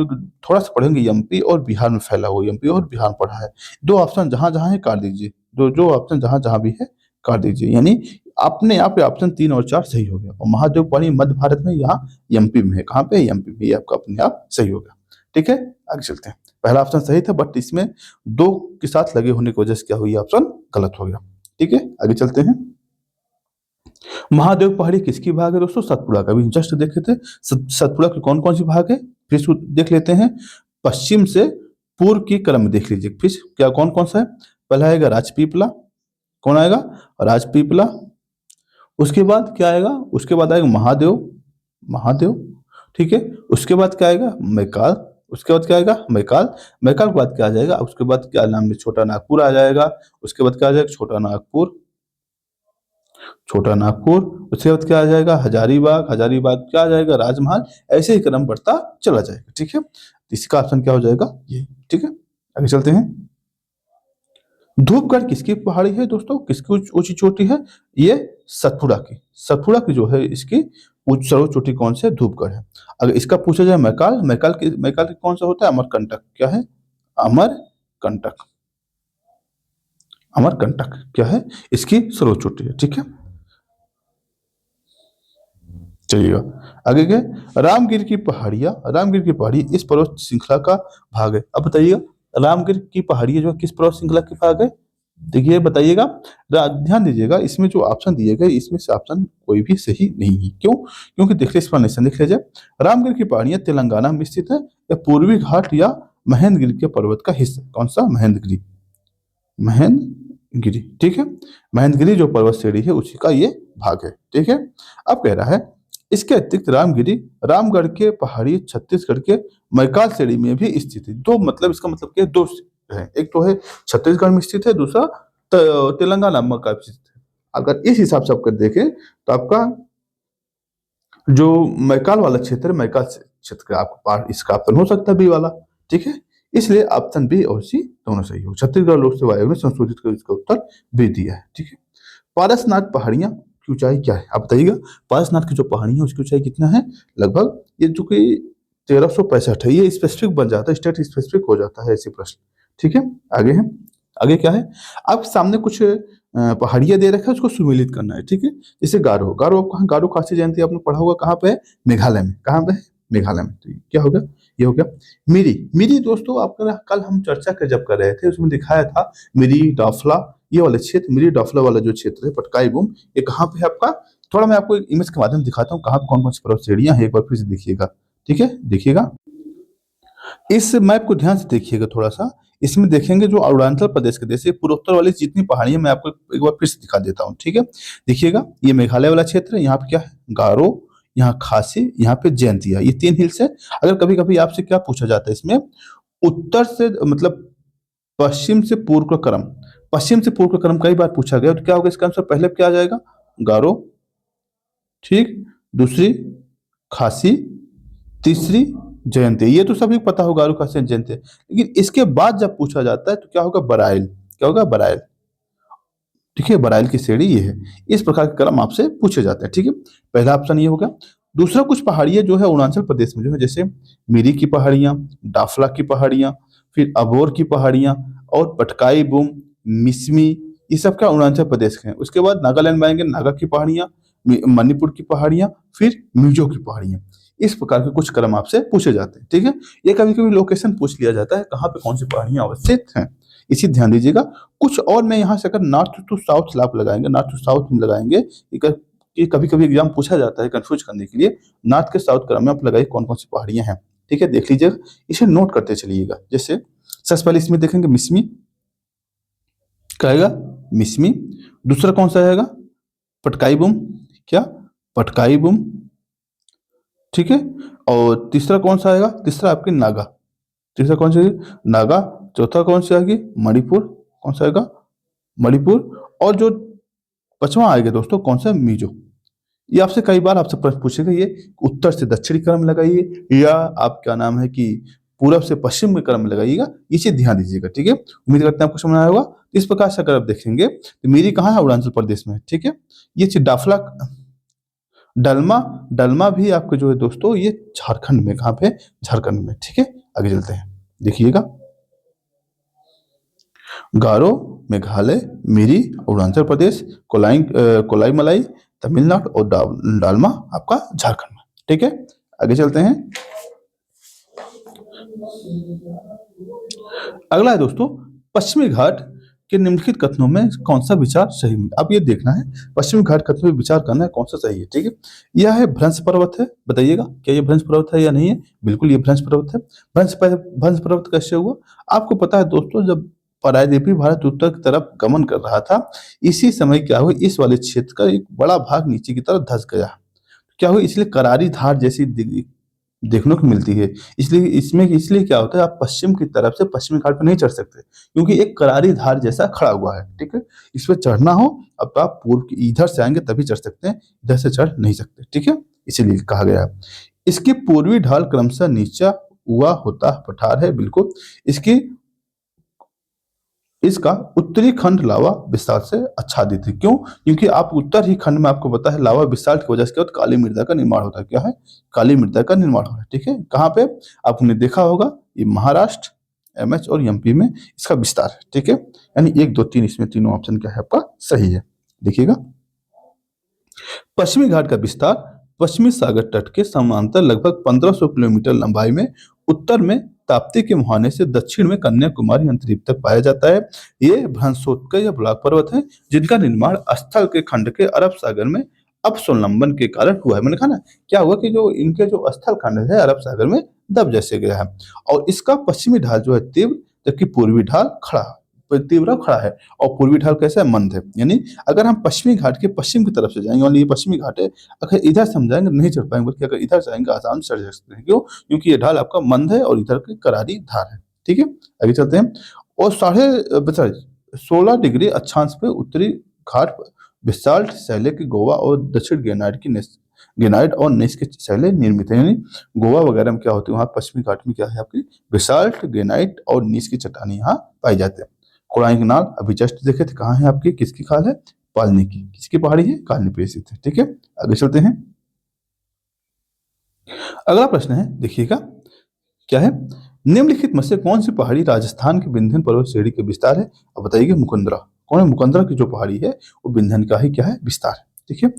थोड़ा सा पढ़ेंगे, एमपी और बिहार में फैला हुआ, एमपी और बिहार में पढ़ा है। दो ऑप्शन जहां जहां है काट दीजिए, जो जो ऑप्शन जहां जहां भी है काट दीजिए, यानी अपने आप ऑप्शन 3 और 4 सही हो गया। और महादेव पहाड़ी मध्य भारत में, यहाँ एमपी में है। कहाँ पे? एमपी में। ये आपका अपने आप सही हो गया। ठीक है, आगे चलते हैं। पहला ऑप्शन सही था, बट इसमें 2 के साथ लगे होने की वजह से क्या हुई? ऑप्शन गलत हो गया। ठीक है, आगे चलते हैं। महादेव पहाड़ी किसकी भाग है दोस्तों? सतपुड़ा का। भी जस्ट देखे थे सतपुड़ा के कौन कौन सी भाग है, फिर इसको देख लेते हैं। पश्चिम से पूर्व की क्रम में देख लीजिए, फिर क्या कौन कौन सा है। पहला आएगा राजपीपला। कौन आएगा? राजपीपला। उसके बाद क्या आएगा? उसके बाद आएगा महादेव, महादेव। ठीक है, उसके बाद क्या आएगा? मैकाल। उसके बाद क्या आएगा? मैकाल। मैकाल के बाद क्या आ जाएगा? उसके बाद क्या नाम है? छोटा नागपुर आ जाएगा। उसके बाद क्या आ जाएगा? छोटा नागपुर, छोटा नागपुर। उसके बाद क्या आ जाएगा? हजारीबाग। हजारीबाग क्या आ जाएगा? राजमहल। ऐसे ही क्रम बढ़ता चला जाएगा। ठीक है, इसका ऑप्शन क्या हो जाएगा? ये। ठीक है, आगे चलते हैं। धूपगढ़ किसकी पहाड़ी है दोस्तों? किसकी ऊंची चोटी है? ये सतपुड़ा की। सतपुड़ा की जो है इसकी सर्वोच्च चोटी कौन सी है? धूपगढ़ है। अगर इसका पूछा जाए मैकाल, मैकाल की कौन सा होता है? अमरकंटक। क्या है? अमरकंटक। अमरकंटक क्या है, इसकी सर्वोच्च चोटी है। ठीक है, चलिएगा आगे गए। रामगिर की पहाड़ियां, रामगिर की पहाड़ी इस पर्वत श्रृंखला का भाग है। अब बताइएगा, रामगिर की पहाड़ियां जो किस पर्वत श्रृंखला के भाग है? देखिए बताइएगा, ध्यान दीजिएगा, इसमें जो ऑप्शन दिए गए इसमें से ऑप्शन कोई भी सही नहीं है। क्यों? क्योंकि देखिए एक्सप्लेनेशन देख लीजिए। रामगिर की पहाड़ियां तेलंगाना में स्थित है, या पूर्वी घाट या महेंद्रगिरी के पर्वत का हिस्सा। कौन सा? महेंद्रगिरी, महेंद्रगिरी। ठीक है, महेंद्रगिरी जो पर्वत श्रेणी है उसी का ये भाग है। ठीक है, अब कह रहा है इसके अतिरिक्त रामगिरी रामगढ़ के पहाड़ी छत्तीसगढ़ के मैकाल श्रेणी में भी स्थित है। दो मतलब, इसका मतलब क्या है, दो है, एक तो है छत्तीसगढ़ में स्थित है, दूसरा तेलंगाना में का स्थित है। अगर इस हिसाब से आप देखें तो आपका जो मैकाल वाला क्षेत्र है, मैकाल क्षेत्र का आपका इसका ऑप्शन हो सकता है बी वाला। ठीक है, इसलिए ऑप्शन बी और सी दोनों सही हो। छत्तीसगढ़ लोक सेवा आयोग ने संशोधित कर इसका उत्तर बी दिया है। ठीक है, पारसनाथ पहाड़ियां की ऊंचाई क्या है? आप बताइएगा, पारसनाथ की जो पहाड़ी है उसकी ऊंचाई कितना है? लगभग ये जो कि 1365 है। ये स्पेसिफिक बन जाता है, स्टेट स्पेसिफिक हो जाता है ऐसे प्रश्न। ठीक है, आगे है, आगे क्या है, आपके सामने कुछ पहाड़ियां दे रखा है, उसको सुमेलित करना है। ठीक है, जैसे गारो, गारो कहाँ, गारो खासी जयंती आपने पढ़ा होगा, कहाँ पे है? मेघालय में। कहाँ पे है? मेघालय में। तो क्या होगा? ये हो गया मिरी। मिरी दोस्तों आपका कल हम चर्चा कर जब कर रहे थे उसमें दिखाया था मिरी डोफला, ये वाले क्षेत्र, मिरी डोफला वाला जो क्षेत्र है पटकाई बूम, ये कहाँ पे है आपका? थोड़ा मैं आपको इमेज के माध्यम से दिखाता हूँ कहाँ पे कौन कौन सी पर्वत श्रेणियां हैं, एक बार फिर से देखिएगा। ठीक है, देखिएगा इस मैप को ध्यान से देखिएगा थोड़ा सा। इसमें देखेंगे जो अरुणाचल प्रदेश के जैसे पूर्वोत्तर वाली जितनी पहाड़ियां, मैं आपको एक बार फिर से दिखा देता हूँ। ठीक है, देखिएगा ये मेघालय वाला क्षेत्र है, यहाँ पे क्या है? गारो, यहाँ खासी, यहाँ पे जयंतिया, ये 3 हिल्स है। अगर कभी कभी आपसे क्या पूछा जाता है इसमें, उत्तर से मतलब पश्चिम से पूर्व का क्रम, पश्चिम से पूर्व का क्रम कई बार पूछा गया, तो क्या होगा इसका आंसर? पहले क्या आ जाएगा? गारो, ठीक, दूसरी खासी, तीसरी जयंती। ये तो सभी को पता होगा गारो खासी जयंती, लेकिन इसके बाद जब पूछा जाता है तो क्या होगा? बराइल। क्या होगा? बराइल। ठीक है, बराइल की श्रेणी ये है। इस प्रकार के क्रम आपसे पूछे जाते हैं। ठीक है, पहला ऑप्शन ये हो गया। दूसरा, कुछ पहाड़ियां जो है अरुणाचल प्रदेश में जो है, जैसे मिरी की पहाड़ियां, डाफला की पहाड़ियां, फिर अबोर की पहाड़ियां और पटकाई बुम, मिसमी, ये सब क्या अरुणाचल प्रदेश के हैं। उसके बाद नागालैंड में आएंगे, नागा की पहाड़ियां, मणिपुर की पहाड़ियां, फिर मिजो की पहाड़ियां। इस प्रकार के कुछ क्रम आपसे पूछे जाते हैं। ठीक है, ये कभी कभी लोकेशन पूछ लिया जाता है कहाँ पे कौन सी पहाड़ियां अवस्थित हैं, इसी ध्यान दीजिएगा। कुछ और मैं यहाँ से अगर नॉर्थ टू साउथ आप लगाएंगे, नॉर्थ टू साउथ में लगाएंगे, ये कभी कभी एग्जाम पूछा जाता है कंफ्यूज करने के लिए। नॉर्थ के साउथ क्रम में आप लगाइए कौन कौन सी पहाड़ियां हैं। ठीक है, देख लीजिएगा, इसे नोट करते चलिएगा। जैसे सबसे पहले इसमें देखेंगे मिसमी, कहेगा मिसमी। दूसरा कौन सा आएगा? पटकाई बुम, क्या? पटकाई बुम। ठीक है, और तीसरा कौन सा आएगा? तीसरा आपके नागा, तीसरा कौन सा है? नागा। चौथा कौन सा आएगी? मणिपुर। कौन सा आएगा? मणिपुर। और जो पांचवा आएगा दोस्तों कौन सा? मिजो। ये आपसे कई बार आपसे प्रश्न पूछेगा, ये उत्तर से दक्षिणी क्रम लगाइए या आप क्या नाम है कि पूरब से पश्चिम में क्रम में लगाइएगा, ये चीज ध्यान दीजिएगा। ठीक है, उम्मीद करते हैं आपको समझ आया होगा। इस प्रकार से अगर आप देखेंगे तो मेरी कहाँ है? अरुणाचल प्रदेश में। ठीक है, ये चीज डाफला, डलमा, डलमा भी आपके जो है दोस्तों ये झारखंड में। कहाँ पे? झारखंड में। ठीक है, आगे चलते हैं, देखिएगा गारो मेघालय, मिरी अरुणाचल प्रदेश, कोलाई मलाई तमिलनाडु और डालमा आपका झारखंड में। ठीक है, आगे चलते हैं। अगला है दोस्तों, पश्चिमी घाट के निम्नलिखित कथनों में कौन सा विचार सही है? अब ये देखना है पश्चिमी घाट कथनों में विचार करना है कौन सा सही है। ठीक है, यह है भ्रंश पर्वत है, बताइएगा क्या ये भ्रंश पर्वत है या नहीं है? बिल्कुल ये भ्रंश पर्वत है। भ्रंश पर्वत कैसे हुआ? आपको पता है दोस्तों, जब प्रायद्वीपीय भारत उत्तर की तरफ गमन कर रहा था, इसी समय क्या हुआ, इस वाले क्षेत्र का एक बड़ा भाग नीचे की तरफ धंस गया। क्या हुआ? इसलिए करारी धार जैसी देखने को मिलती है। इसलिए इसमें इसलिए क्या होता है, आप पश्चिम की तरफ से पश्चिमी घाट पर नहीं चढ़ सकते, क्योंकि एक करारी धार जैसा खड़ा हुआ है। ठीक है, इस पर चढ़ना हो अब तो आप पूर्व की इधर से आएंगे तभी चढ़ सकते हैं, इधर से चढ़ नहीं सकते। ठीक है, इसीलिए कहा गया है। इसकी पूर्वी ढाल क्रमशः नीचा हुआ होता पठार है, बिल्कुल। इसकी इसका उत्तरी खंड लावा विसाल्ट से आच्छादित है। क्यों? क्योंकि आप उत्तर ही खंड में, आपको पता है लावा विसाल्ट की वजह से क्या होता है? काली मृदा का निर्माण होता है। क्या है? काली मृदा का निर्माण हो रहा है। ठीक है, कहाँ पे? आपने देखा होगा, ये महाराष्ट्र, एमएच और एमपी में इसका विस्तार है। ठीक है, यानी 1 2 3 इसमें तीनों ऑप्शन क्या है आपका सही है। देखिएगा, पश्चिमी घाट का विस्तार पश्चिमी सागर तट के समांतर लगभग 1500 किलोमीटर लंबाई में उत्तर में ताप्ती के मुहाने से दक्षिण में कन्याकुमारी अंतरीप तक पाया जाता है। ये भ्रंशोत्कच या ब्लॉक पर्वत है जिनका निर्माण स्थल के खंड के अरब सागर में अपस्वलंबन के कारण हुआ है। मैंने कहा ना, क्या हुआ कि जो इनके जो स्थल खंड है अरब सागर में दब जैसे गया है, और इसका पश्चिमी ढाल जो है तीव्र, जबकि पूर्वी ढाल खड़ा, तीव्र खड़ा है, और पूर्वी ढाल कैसा है, मंद है। यानी अगर हम पश्चिमी घाट के पश्चिम की तरफ से जाएंगे, और ये पश्चिमी घाट है, अगर इधर से हम जाएंगे नहीं चढ़ पाएंगे, बल्कि अगर इधर जाएंगे आसान से चढ़ सकते हैं। क्यों? क्योंकि ये ढाल आपका मंद है और इधर की करारी धार है। ठीक है, आगे चलते हैं। और 16.5 डिग्री अक्षांश पे उत्तरी घाट पर बेसाल्ट शैले की गोवा और दक्षिण ग्रेनाइट और नेस के शैले निर्मित है। यानी गोवा वगैरह में क्या होती है, वहाँ पश्चिमी घाट में क्या है आपकी बेसाल्ट, ग्रेनाइट और नीस की चट्टानें यहाँ पाई जाते हैं। कोणार्क नाल अभी जस्ट देखे थे, कहाँ है आपकी, किसकी खाल है, पालनी की। किसकी पहाड़ी है, कालनी पे स्थित है। ठीक है, आगे चलते हैं। अगला प्रश्न है, देखिएगा क्या है, निम्नलिखित में से कौन सी पहाड़ी राजस्थान के विंध्य पर्वत श्रेणी के विस्तार है। अब बताइए मुकुंदरा कौन है, मुकुंदरा की जो पहाड़ी है वो विंध्य का ही क्या है, विस्तार है। ठीक है,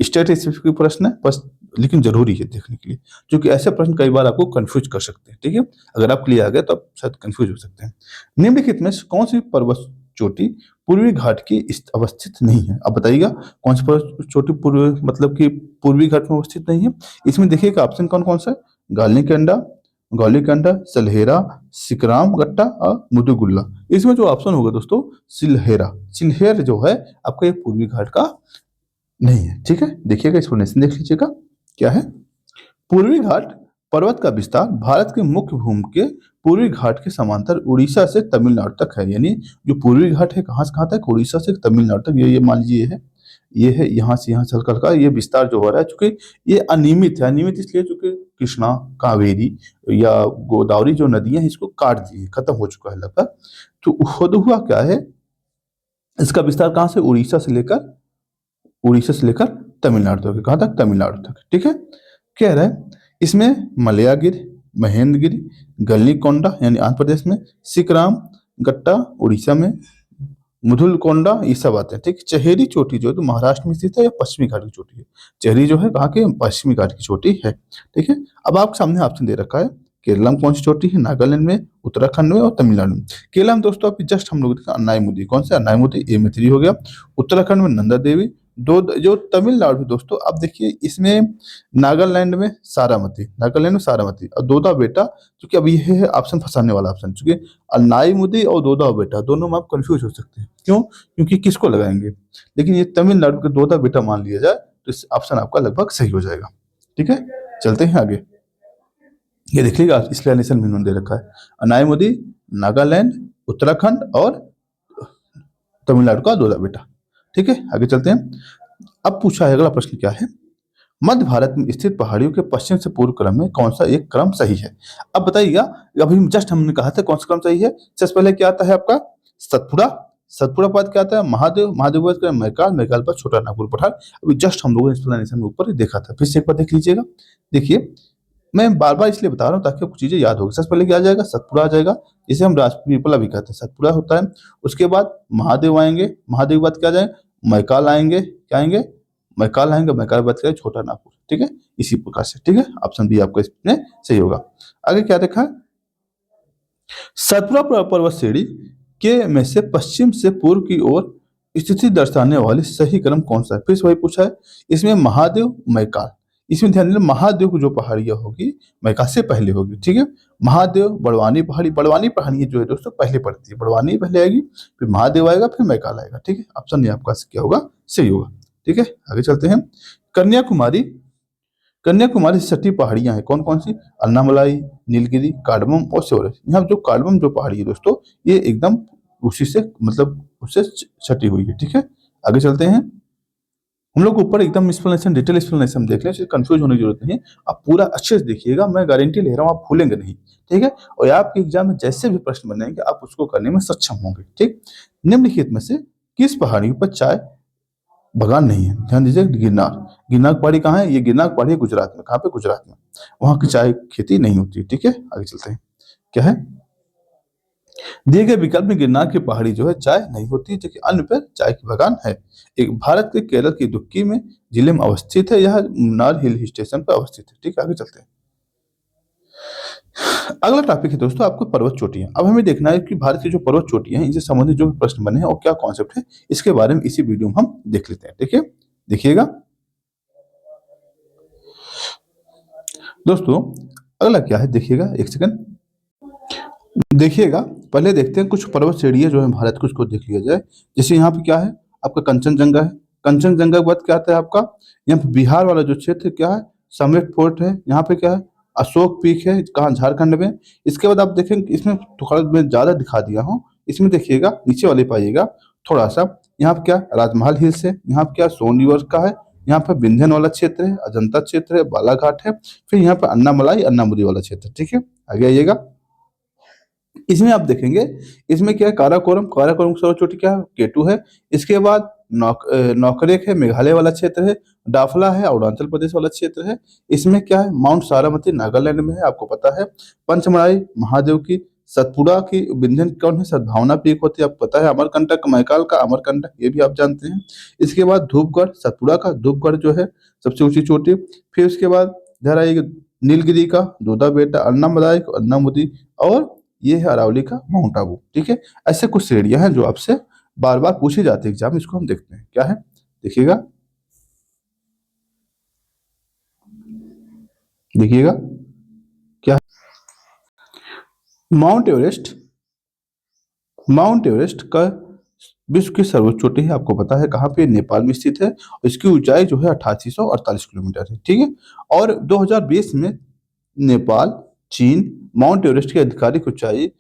स्टैटिस्टिक्स प्रश्न है बस, लेकिन जरूरी है देखने के लिए, क्योंकि ऐसे प्रश्न कई बार आपको कंफ्यूज कर सकते हैं। ठीक है, अगर आप क्लियर आ गए तो आप शायद कंफ्यूज हो सकते हैं। निम्नलिखित में से कौन सी पर्वत चोटी पूर्वी घाट की अवस्थित नहीं है। अब बताइएगा कौन सी पर्वत चोटी पूर्व मतलब कि पूर्वी घाट में अवस्थित नहीं है। इसमें देखिएगा ऑप्शन कौन कौन सा है, गौलीकंडा, सलहेरा, सिकराम गट्टा और मुदुगुल्ला। इसमें जो ऑप्शन होगा दोस्तों सिलहेर जो है आपका ये पूर्वी घाट का नहीं है। ठीक है, देखिएगा एक्सप्लेनेशन देख लीजिएगा क्या है। पूर्वी घाट पर्वत का विस्तार भारत के मुख्य भूमि के पूर्वी घाट के समांतर उड़ीसा से तमिलनाडु तक है। यानी जो पूर्वी घाट है कहाँ से कहाँ तक, उड़ीसा से तमिलनाडु तक। ये मान लीजिए ये है यहाँ से यहाँ चलकर का ये विस्तार जो हो रहा है, चूंकि ये अनियमित है। अनियमित इसलिए चूंकि कृष्णा, कावेरी या गोदावरी जो नदियां हैं इसको काट दी, खत्म हो चुका है लगभग। तो खुद हुआ क्या है, इसका विस्तार कहाँ से, उड़ीसा से लेकर तमिलनाडु तक। कहाँ तक, तमिलनाडु तक। ठीक है, कह रहा है इसमें मलयागिरी, महेंद्रगिरी, गल्लीकोंडा यानी आंध्र प्रदेश में, सिकराम गट्टा उड़ीसा में, मुधुलकोंडा ये सब आते हैं। ठीक, चहेरी चोटी जो है तो महाराष्ट्र में स्थित है या पश्चिमी घाट की चोटी है। चहेरी जो है कहाँ के, पश्चिमी घाट की चोटी है। ठीक है, अब आपके सामने ऑप्शन दे रखा है, केरला में कौन सी चोटी है, नागालैंड में, उत्तराखंड में और तमिलनाडु में। केरला में दोस्तों अभी जस्ट हम लोग अन्नाईमुदी, कौन सा अन्नाईमुदी, ए में 3 हो गया। उत्तराखंड में नंदा देवी, दो जो तमिलनाडु में दोस्तों अब देखिए इसमें नागालैंड में सारामती और दोदा बेटा, क्योंकि अब ये है ऑप्शन फंसाने वाला ऑप्शन, क्योंकि अन्नाईमुदी और दोदा बेटा दोनों में आप कंफ्यूज हो सकते हैं। क्यों? क्योंकि किसको लगाएंगे, लेकिन ये तमिलनाडु के दोदा बेटा मान लिया जाए तो इस ऑप्शन आपका लगभग सही हो जाएगा। ठीक है, चलते हैं आगे। ये देख लीजिएगा एक्सप्लेनेशन भी उन्होंने दे रखा है, अन्नाईमुदी, नागालैंड, उत्तराखंड और तमिलनाडु का दोदा बेटा। ठीक है, आगे चलते हैं। अब पूछा है अगला प्रश्न क्या है, मध्य भारत में स्थित पहाड़ियों के पश्चिम से पूर्व क्रम में कौन सा एक क्रम सही है। अब बताइएगा, अभी जस्ट हमने कहा था कौन सा क्रम सही है। सबसे पहले क्या आता है आपका सतपुड़ा बाद क्या आता है, महादेव के बाद मैकाल पर छोटा नागपुर पठार। अभी जस्ट हम लोगों ने एक्सप्लेनेशन में ऊपर देखा था, फिर से एक बार देख लीजिएगा। देखिए मैं बार बार इसलिए बता रहा हूँ ताकि आपको चीजें याद होगी। सबसे पहले क्या आ जाएगा, सतपुड़ा आ जाएगा, जिसे हम राजपीपला भी कहते हैं, सतपुड़ा होता है। उसके बाद महादेव आएंगे, महादेव के बाद क्या जाएंगे, मैकाल आएंगे, क्या आएंगे, मैकाल आएंगे, मैकाल के बाद क्या, छोटा नागपुर। ठीक है, इसी प्रकार से। ठीक है, ऑप्शन बी आपका इसमें सही होगा। आगे क्या देखा है, सतपुड़ा पर्वत श्रेणी के में से पश्चिम से पूर्व की ओर स्थिति दर्शाने वाली सही क्रम कौन सा है। फिर से वही पूछा है, इसमें महादेव, मैकाल। इसमें ध्यान देना, महादेव की जो पहाड़ियां होगी मैकाल से पहले होगी। ठीक है, महादेव, बड़वानी पहाड़ी जो है दोस्तों पहले पड़ती है, बड़वानी पहले आएगी, फिर महादेव आएगा, फिर मैकाल आएगा। ठीक है, ऑप्शन ये आपका क्या होगा, सही होगा। ठीक है, आगे चलते हैं। कन्याकुमारी से सटी पहाड़ियां हैं कौन कौन सी, अन्नामलाई, नीलगिरी, कार्डमम और सेवरेस्ट। यहाँ जो कार्डमम जो पहाड़ी है दोस्तों ये एकदम उसी से मतलब उससे सटी हुई है। ठीक है, आगे चलते हैं। हम लोग ऊपर एकदम एक्सप्लेनेशन, डिटेल एक्सप्लेनेशन देख लें, कंफ्यूज होने की जरूरत नहीं है। आप पूरा अच्छे से देखिएगा, मैं गारंटी ले रहा हूँ आप भूलेंगे नहीं। ठीक है, और आपके एग्जाम में जैसे भी प्रश्न बनेंगे आप उसको करने में सक्षम होंगे। ठीक, निम्नलिखित में से किस पहाड़ी पर चाय बागान नहीं है। ध्यान दीजिए, गिरनार की पहाड़ी कहाँ है, ये गिरनार की पहाड़ी है गुजरात में। कहाँ पे, गुजरात में। वहां की चाय खेती नहीं होती। ठीक है, आगे चलते हैं। क्या है, दिए गए विकल्प में गिरनार की पहाड़ी जो है चाय नहीं होती, जबकि अन्य पर चाय की बागान है। एक भारत के केरल की इडुक्की में जिले में अवस्थित है, यह मुन्नार हिल स्टेशन पर अवस्थित है। ठीक है, आगे चलते हैं। अगला टॉपिक है दोस्तों आपको पर्वत चोटियां। अब हमें देखना है कि भारत की जो पर्वत चोटियां हैं इनसे संबंधित जो भी प्रश्न बने हैं और क्या कॉन्सेप्ट है, इसके बारे में इसी वीडियो में हम देख लेते हैं। देखिए, देखिएगा दोस्तों, अगला क्या है देखिएगा, एक सेकंड देखिएगा। पहले देखते हैं कुछ पर्वत श्रेणियां जो है भारत की, उसको देख लिया जाए। जैसे यहाँ पे क्या है आपका कंचनजंगा है। कंचनजंगा के बाद क्या आता है आपका, यहाँ पे बिहार वाला जो क्षेत्र क्या है, समेत फोर्ट है। यहाँ पे क्या है, अशोक पीक है, कहाँ, झारखंड में। इसके बाद आप देखेंगे इसमें थोड़ा मैं ज्यादा दिखा दिया हूँ, इसमें देखिएगा नीचे वाले पाइएगा थोड़ा सा। यहाँ पे क्या राजमहल हिल्स है, यहाँ पे क्या सोन रिवर का है, यहाँ पे विंध्यन वाला क्षेत्र है, अजंता क्षेत्र है, बालाघाट है, फिर यहाँ पे अन्नामलाई अन्नामुदी वाला क्षेत्र। ठीक है, आगे आइएगा। इसमें आप देखेंगे, इसमें क्या है, काराकोरम, काराकोरम की सर्वोच्च चोटी क्या है, केटू है। इसके बाद नौकरेक है, मेघालय वाला क्षेत्र है। डाफला है, अरुणाचल प्रदेश वाला क्षेत्र है। इसमें क्या है, माउंट सारामती नागालैंड में है, आपको पता है। पंचमढ़ाई महादेव की, सतपुड़ा की विंध्यन कौन है, सद्भावना पीक होती है, आपको पता है। अमरकंटक मैकाल का अमरकंटक, ये भी आप जानते हैं। इसके बाद धूपगढ़, सतपुड़ा का धूपगढ़ जो है सबसे ऊंची चोटी। फिर उसके बाद इधर आइएगा, नीलगिरी का दोदा बेटा, अन्नामलाई अन्नामुदी, और ये है अरावली का माउंट आबू। ठीक है, ऐसे कुछ श्रेणियां हैं जो आपसे बार बार पूछी जाती है एग्जाम, इसको हम देखते हैं क्या है, देखिएगा, देखिएगा क्या है? माउंट एवरेस्ट, माउंट एवरेस्ट का विश्व की सर्वोच्च चोटी है, आपको पता है कहाँ पे, नेपाल में स्थित है, और इसकी ऊंचाई जो है 8848 किलोमीटर है। ठीक है, और 2020 में नेपाल, चीन माउंट एवरेस्ट की आधिकारिक ऊंचाई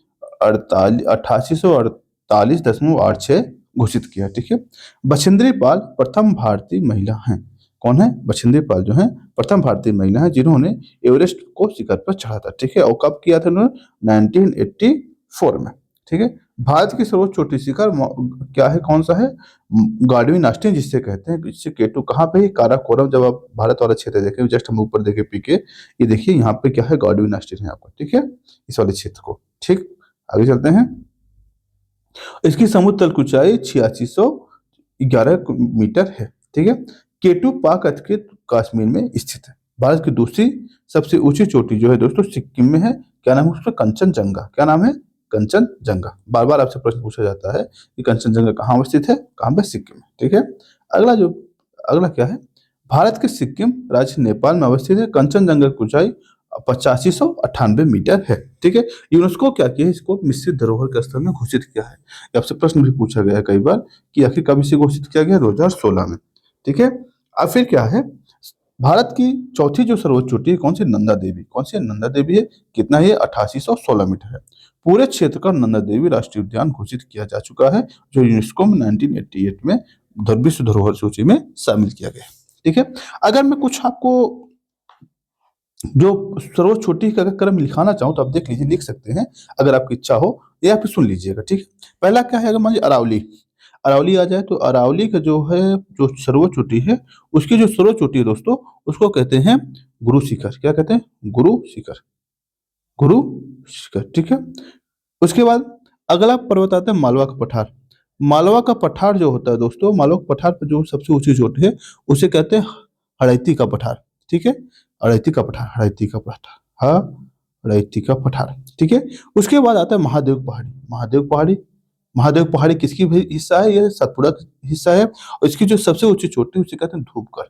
8848.86 घोषित किया। ठीक है, बछेंद्री पाल प्रथम भारतीय महिला हैं। कौन है, बछेंद्री पाल जो है प्रथम भारतीय महिला है जिन्होंने एवरेस्ट को शिखर पर चढ़ा था। ठीक है, और कब किया था उन्होंने, 1984 में। ठीक है, भारत की सर्वोच्च चोटी शिखर क्या है, कौन सा है, गांडवी नाष्टी जिससे कहते हैं। इससे केटू कहाँ पे है, काराकोरम। जब आप भारत वाला क्षेत्र देखें, जस्ट हम ऊपर देखे पीके, ये देखिए यहाँ पे क्या है, गांडवी नाष्टी है आपको। ठीक है, इस वाले क्षेत्र को। ठीक, आगे चलते हैं। इसकी समुद्र तल की ऊंचाई 8611 मीटर है। ठीक है, केटू पाक अधिकृत कश्मीर में स्थित है। भारत की दूसरी सबसे ऊंची चोटी जो है दोस्तों सिक्किम में है। क्या नाम है उसका, कंचनजंगा। क्या नाम है, कंचनजंगा। बार बार आपसे प्रश्न पूछा जाता है कि कंचनजंगा कहाँ अवस्थित है, कहाँ पे, सिक्किम में। ठीक है, अगला क्या है, भारत के सिक्किम राज्य नेपाल में अवस्थित है। कंचनजंगा की ऊंचाई 8598 मीटर है। ठीक है, यूनेस्को क्या किया है, इसको मिश्रित धरोहर के स्तर में घोषित किया है। ये आपसे प्रश्न भी पूछा गया है कई बार कि आखिर कब इसे घोषित किया गया, 2016 में। ठीक है, अब फिर क्या है, भारत की चौथी जो सर्वोच्च चोटी है कौन सी, नंदा देवी। कौन सी, नंदा देवी है। कितना है, 8816 मीटर है। पूरे क्षेत्र का नंदा देवी राष्ट्रीय उद्यान घोषित किया जा चुका है, जो यूनेस्को में 1988 में विश्व धरोहर सूची में शामिल किया गया। ठीक है, अगर मैं कुछ आपको जो सर्वोच्च चोटी का अगर क्रम लिखाना चाहूँ तो आप देख लीजिए, लिख सकते हैं अगर आपकी इच्छा हो, या फिर सुन लीजिएगा। ठीक है, पहला क्या है, अगर मान लीजिए अरावली, अरावली आ जाए तो अरावली का जो है, जो सर्वोच्च चोटी है, उसकी जो सर्वोच्च चोटी है दोस्तों, उसको कहते हैं गुरु शिखर। क्या कहते हैं, गुरु शिखर, गुरु शिखर। ठीक है, उसके बाद अगला पर्वत आता है मालवा का पठार। मालवा का पठार जो होता है दोस्तों, मालवा के पठार पर जो सबसे ऊंची चोटी है उसे कहते हैं हड़ैती का पठार। ठीक है, अड़ैती का पठार, हड़ैती का पठार, हाँ, हड़ैती का पठार। ठीक है, उसके बाद आता है महादेव पहाड़ी। महादेव पहाड़ी, महादेव पहाड़ी किसकी भी हिस्सा है, यह सतपुड़ा का हिस्सा है, और इसकी जो सबसे ऊंची चोटी है उसे कहते हैं धूपगढ़।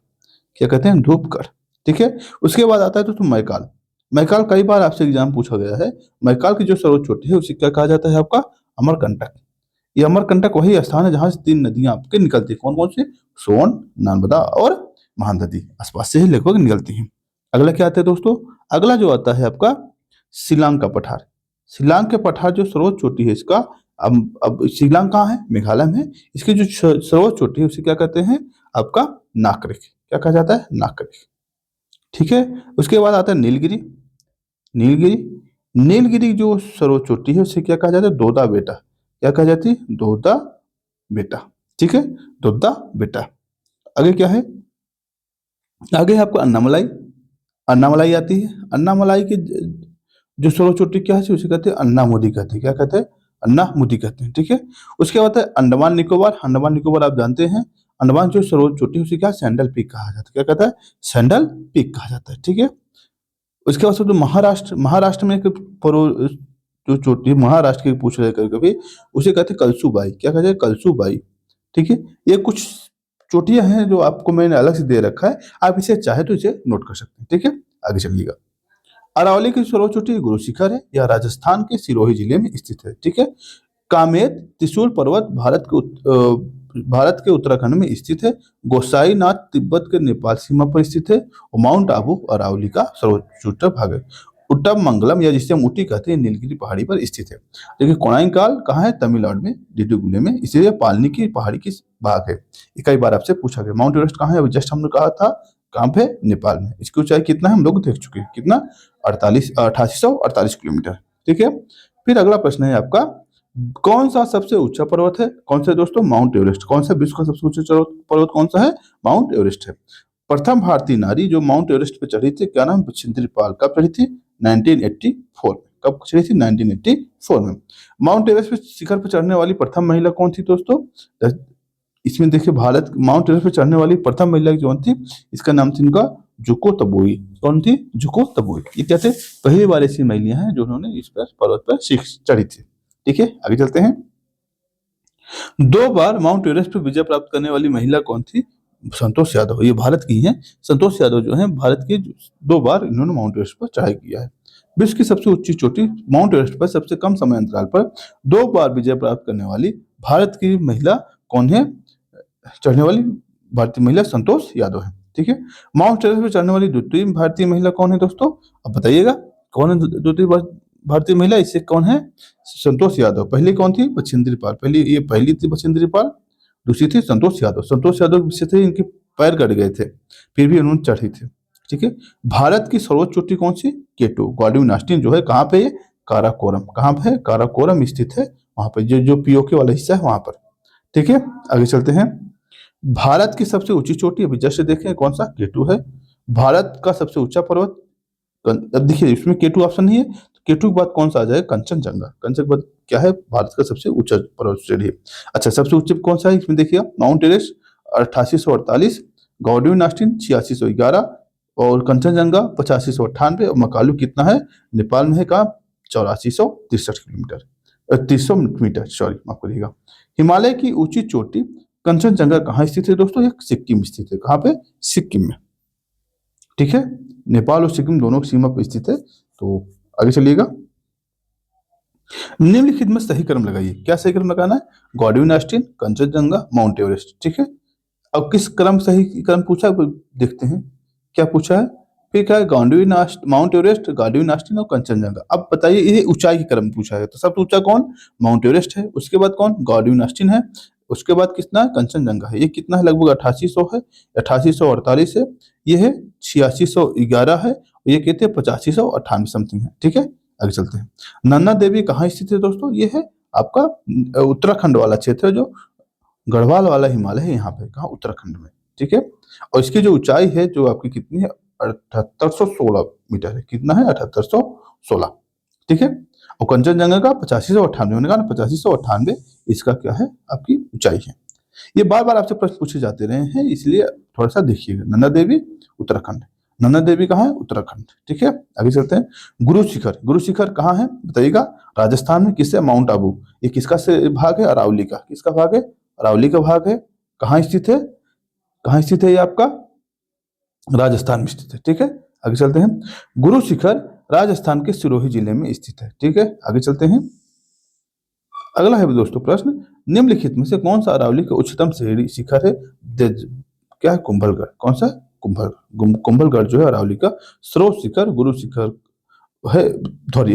क्या कहते हैं, धूपगढ़। ठीक है, उसके बाद आता है दोस्तों मैकाल। मैकाल कई बार आपसे एग्जाम पूछा गया है। मैकाल की जो सर्वोच्च चोटी है उसे क्या कहा जाता है आपका, अमरकंटक। ये अमरकंटक वही स्थान है जहां से तीन नदियां आपके निकलती है। कौन कौन सी, सोन, नर्मदा और महानदी आसपास से ही लगभग निकलती हैं। अगला क्या आता है दोस्तों, अगला जो आता है आपका शिलांग का पठार। शिलांग के पठार जो सर्वोच्च चोटी है इसका, अब शिलांग कहाँ है, मेघालय में है। इसकी जो सर्वोच्च चोटी है उसे क्या कहते हैं आपका, नाकरेक। क्या कहा जाता है, नाकरेक। ठीक है, उसके बाद आता है नीलगिरी। नीलगिरी, नीलगिरी जो सर्वोच्च चोटी है उसे क्या कहा जाता है, दोदा बेटा। क्या कहा जाती है, दोदा बेटा। ठीक है, दोदा बेटा। आगे क्या है, आगे है आपको अन्नामलाई। अन्नामलाई आती है। अन्नामलाई की जो सर्वोच्च चोटी क्या है उसे कहते हैं अन्नामुदी कहते हैं। क्या कहते हैं, अन्ना मुदी कहते हैं, ठीक है। उसके बाद है अंडमान निकोबार। अंडमान निकोबार आप जानते हैं, अंडमान जो सर्वोच्च चोटी है उसे क्या सैंडल पीक कहा जाता है, क्या कहता है, सैंडल पीक कहा जाता है, ठीक है। उसके बाद से जो महाराष्ट्र, महाराष्ट्र में एक जो चोटी महाराष्ट्र की पूछ रहे कभी कभी, उसे कहते हैं कलसूबाई, क्या कहते हैं, कलसूबाई, ठीक है। ये कुछ चोटियां हैं जो आपको मैंने अलग से दे रखा है, आप इसे चाहे तो इसे नोट कर सकते हैं, ठीक है। आगे चलिएगा। अरावली की सर्वोच्च चोटी गुरु शिखर है, यह राजस्थान के सिरोही जिले में स्थित है, ठीक है। कामेत त्रिशूल पर्वत भारत के उत्तराखंड में स्थित है। गोसाईनाथ तिब्बत के नेपाल सीमा पर स्थित है। और माउंट आबू अरावली का सर्वोच्च भाग है। उट्टम मंगलम, या जिसे हम ऊटी कहते हैं, नीलगिरी पहाड़ी पर स्थित है। देखिए कोणाइकाल कहाँ है, तमिलनाडु में, डिंडिगुली में, इसलिए पालनी की पहाड़ी की भाग है। ये कई बार आपसे पूछा गया। माउंट एवरेस्ट कहाँ है, अभी जस्ट हमने कहा था, कहाँ पे, नेपाल में। इसकी ऊंचाई कितना है हम लोग देख चुके हैं, कितना, 8848 किलोमीटर, ठीक है। फिर अगला प्रश्न है आपका, कौन सा सबसे ऊंचा पर्वत है, कौन सा दोस्तों, माउंट एवरेस्ट। कौन सा विश्व का सबसे ऊंचा पर्वत कौन सा है, माउंट एवरेस्ट है। प्रथम भारतीय नारी जो माउंट एवरेस्ट पर चढ़ी थी, क्या नाम, बछेंद्री पाल। कब चढ़ी थी, 1984 में। कब चढ़ी थी, 1984 में। माउंट एवरेस्ट पे शिखर पर चढ़ने वाली प्रथम महिला कौन थी दोस्तों, इसमें देखिए भारत माउंट एवरेस्ट पर चढ़ने वाली प्रथम महिला कौन थी, इसका नाम थी इनका जुको तबोई। कौन थी, जुको तबोई। ये क्या थे, पहली बार ऐसी महिला हैं जो उन्होंने इस पर पर्वत पर चढ़ी थी, ठीक है। आगे चलते हैं। 2 बार माउंट एवरेस्ट पर विजय प्राप्त करने वाली महिला कौन थी, संतोष यादव। ये भारत की हैं, संतोष यादव जो हैं भारत के, 2 बार इन्होंने माउंट एवरेस्ट पर चढ़ाई किया है। विश्व की सबसे ऊंची चोटी माउंट एवरेस्ट पर सबसे कम समय अंतराल पर 2 बार विजय प्राप्त करने वाली भारत की महिला कौन है, चढ़ने वाली भारतीय महिला संतोष यादव है, ठीक है। माउंट एवरेस्ट पर चढ़ने वाली द्वितीय भारतीय महिला कौन है दोस्तों, अब बताइएगा, कौन है द्वितीय भारतीय महिला, इससे कौन है, संतोष यादव। पहली कौन थी, बछेंद्री पाल। पहली थी बछेंद्री पाल, दूसरी थी संतोष यादव। संतोष यादव से थे, इनके पैर कट गए थे, फिर भी उन्होंने चढ़ी थी, ठीक है। भारत की सर्वोच्च चोटी कौन सी, केटू गॉडविन ऑस्टिन जो है, कहाँ पे है, काराकोरम। कहाँ पे है, काराकोरम स्थित है, वहां पे जो पीओके वाला हिस्सा है वहां पर, ठीक है। आगे चलते हैं। भारत की सबसे ऊंची चोटी अभी जैसे देखें कौन सा, केटू है। भारत का सबसे ऊंचा पर्वत, अब देखिए इसमें केटू ऑप्शन नहीं है, तो केटू के बाद कौन सा आ जाएगा, कंचनजंगा। कंचन के बाद क्या है, भारत का सबसे ऊंचा पर्वत श्रेणी है। अच्छा, सबसे ऊंचे कौन सा है इसमें देखिए, माउंट एवरेस्ट 8848, गॉडविन ऑस्टिन 8611, और कंचनजंगा 8598, और मकालू कितना है, नेपाल में है, कहाँ, 8463 किलोमीटर, 300 मीटर, सॉरी माफ करिएगा। हिमालय की ऊंची चोटी कंचनजंगा कहाँ स्थित है दोस्तों, ये सिक्किम स्थित है। कहाँ पे, सिक्किम में, ठीक है। नेपाल और सिक्किम दोनों की सीमा पर स्थित है। तो आगे चलिएगा। निम्नलिखित में सही क्रम लगाइए, क्या सही क्रम लगाना है, Godwin Austen, Kanchenjunga, mount Everest, ठीक है। अब किस क्रम सही क्रम पूछा है, देखते हैं क्या पूछा है। फिर क्या है, माउंट एवरेस्ट, गॉडविन ऑस्टिन और कंचनजंगा। अब बताइए, ये ऊंचाई की क्रम पूछा है, तो सबसे ऊंचा कौन, माउंट एवरेस्ट है। उसके बाद कौन, गॉडविन ऑस्टिन है। उसके बाद कितना है, कंचनजंगा है। ये कितना है, लगभग 8800 है, 8848 है। ये है 8611 है, और ये कहते हैं 8598 समथिंग है, ठीक है। आगे चलते हैं। नन्दा देवी कहाँ स्थित है दोस्तों, ये है आपका उत्तराखंड वाला क्षेत्र, जो गढ़वाल वाला हिमालय है यहाँ पे, कहाँ, उत्तराखंड में, ठीक है। और इसकी जो ऊंचाई है जो आपकी कितनी है, 7816 मीटर है। कितना है, 7816, ठीक है। और कंचनजंगा का 8598, मैंने कहा ना 8598, इसका क्या है, आपकी ऊंचाई है। ये बार बार आपसे प्रश्न पूछे जाते रहे हैं, इसलिए थोड़ा सा देखिएगा। नन्दा देवी उत्तराखंड, नन्दा देवी कहाँ है, उत्तराखंड, ठीक है। आगे चलते हैं। गुरु शिखर, गुरु शिखर कहाँ है बताइएगा, राजस्थान में। किससे, माउंट आबू। ये किसका से भाग है, अरावली का। किसका भाग है, अरावली का भाग है। कहाँ स्थित है, कहाँ स्थित है ये आपका, राजस्थान में स्थित है, ठीक है। आगे चलते हैं। गुरु शिखर राजस्थान के सिरोही जिले में स्थित है, ठीक है। आगे चलते हैं। अगला है दोस्तों प्रश्न, निम्नलिखित में से कौन सा अरावली का उच्चतम शिखर है, क्या है, कुंभलगढ़। कौन सा, कुंभलगढ़ जो है अरावली का सर्वोच्च शिखर, गुरु शिखर है,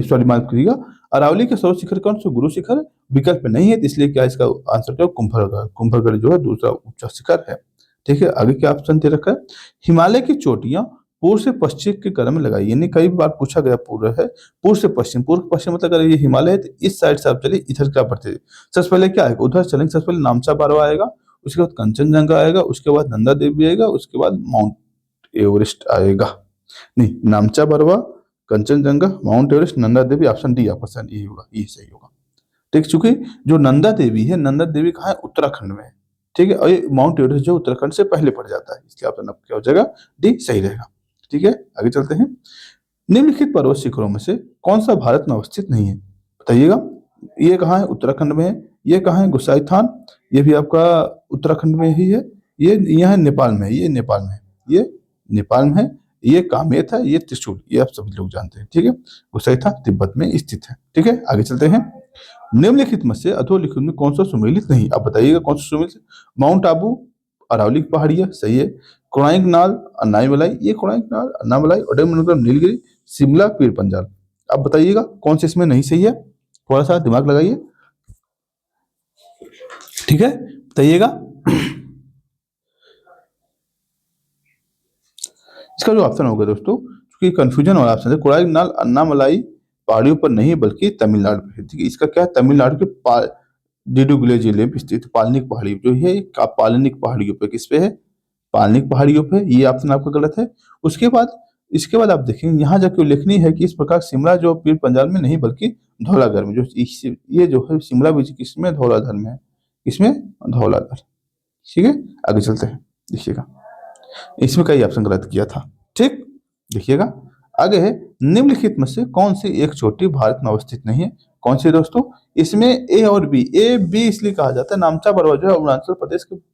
सॉरी माफ करिएगा, अरावली के सर्वोच्च शिखर कौन सा, गुरु शिखर। विकल्प नहीं है, इसलिए क्या इसका आंसर क्या, कुंभलगढ़। कुंभलगढ़ जो है दूसरा ऊंचा शिखर है, ठीक है। आगे क्या ऑप्शन दे रखा है, हिमालय की चोटियां पूर्व से पश्चिम के क्रम में लगाई, यानी कई बार पूछा गया पूर्व है, पूर्व से पश्चिम। पूर्व पश्चिम मतलब अगर ये हिमालय है तो इस साइड से आप चलिए, इधर क्या बढ़ते, सबसे पहले क्या आएगा, उधर चलेंगे। सबसे पहले नामचा बारवा आएगा, उसके बाद कंचनजंगा आएगा, उसके बाद नंदा देवी आएगा, उसके बाद माउंट एवरेस्ट आएगा। नहीं, नामचा बारवा, Kanchenjunga, mount Everest, Nanda Devi, option D आपका सही होगा, ये सही होगा, ठीक, चूंकि जो नंदा देवी है, नंदा देवी कहाँ है, उत्तराखंड में है। ठीक है, और ये माउंट एवरेस्ट जो उत्तराखंड से पहले पड़ जाता है, इसलिए ऑप्शन आपका क्या हो जाएगा, डी सही रहेगा। ठीक है, आगे चलते हैं। निम्नलिखित पर्वत शिखरों में से कौन सा भारत में अवस्थित नहीं है, बताइएगा। ये कहाँ है, उत्तराखंड में है। ये कहाँ है, गोसाई थान, ये भी आपका उत्तराखंड में ही है। ये यहाँ नेपाल में है, ये नेपाल में है, ये नेपाल में है। ये कामेत है, ये त्रिशूल, ये आप सभी लोग जानते हैं। ठीक है, गोसाई थान तिब्बत में स्थित है। ठीक है, आगे चलते हैं। निम्नलिखित में से अधोलिखित में कौन सा सुमेलित नहीं, आप बताइएगा कौन सा सुमेलित। माउंट आबू, अरावली की पहाड़ियां, सही है। कोणार्क नाल, अन्नाईमलाई, ये कोणार्क नाल, अन्नामलाई, ओडयमनुग्रम, नीलगिरी, शिमला, पीर पंजाल, आप बताइएगा कौन से इसमें नहीं सही है, थोड़ा सा दिमाग लगाइए। ठीक है, बताइएगा। इसका जो ऑप्शन होगा दोस्तों, क्योंकि कंफ्यूजन वाला ऑप्शन है, कोडाई नाल अन्नामलाई पहाड़ियों पर नहीं बल्कि तमिलनाडु में है। ठीक है, इसका क्या है, तमिलनाडु के डिडुगुले जिले में स्थित पालनिक पहाड़ी जो है, पालनिक पहाड़ियों पे, किस पे है, पालनिक पहाड़ियों पे, ये ऑप्शन आपका गलत है। उसके बाद इसके बाद आप देखेंगे यहाँ जाके उल्लेखनीय है कि इस प्रकार शिमला जो पीर पंजाल में नहीं बल्कि धौलाधर में, जो ये जो है शिमला भी किसमें, धौलाधर में है, इसमें धौलाधर। ठीक है, आगे चलते हैं, देखिएगा इसमें कई ऑप्शन गलत किया था। ठीक, देखिएगा आगे है। निम्नलिखित में से कौन सी एक चोटी भारत में अवस्थित नहीं है, कौन सी दोस्तों, इसमें ए और बी, ए बी इसलिए कहा जाता है, नामचा पर्वत जो है अरुणाचल प्रदेश के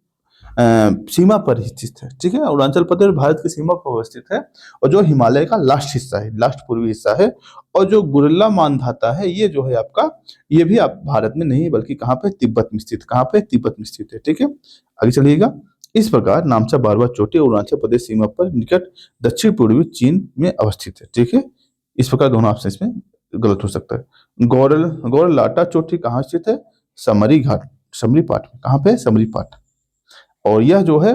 सीमा पर स्थित है। ठीक है, अरुणाचल प्रदेश भारत की सीमा पर अवस्थित है, और जो हिमालय का लास्ट हिस्सा है, लास्ट पूर्वी हिस्सा है। और जो गुरिल्ला मानधाता है, ये जो है आपका, ये भी आप भारत में नहीं बल्कि कहाँ पे, तिब्बत में स्थित, कहाँ पे, तिब्बत में स्थित है। ठीक है, आगे चलिएगा। इस प्रकार नामचा बारवा चोटी अरुणाचल प्रदेश सीमा पर निकट दक्षिण पूर्वी चीन में अवस्थित है। ठीक है, इस प्रकार दोनों ऑप्शन इसमें गलत हो सकता है। गौरल लाटा चोटी कहाँ स्थित है, समरी घाट, समरी पाट में, कहाँ पे, समरी पाट। और यह जो है,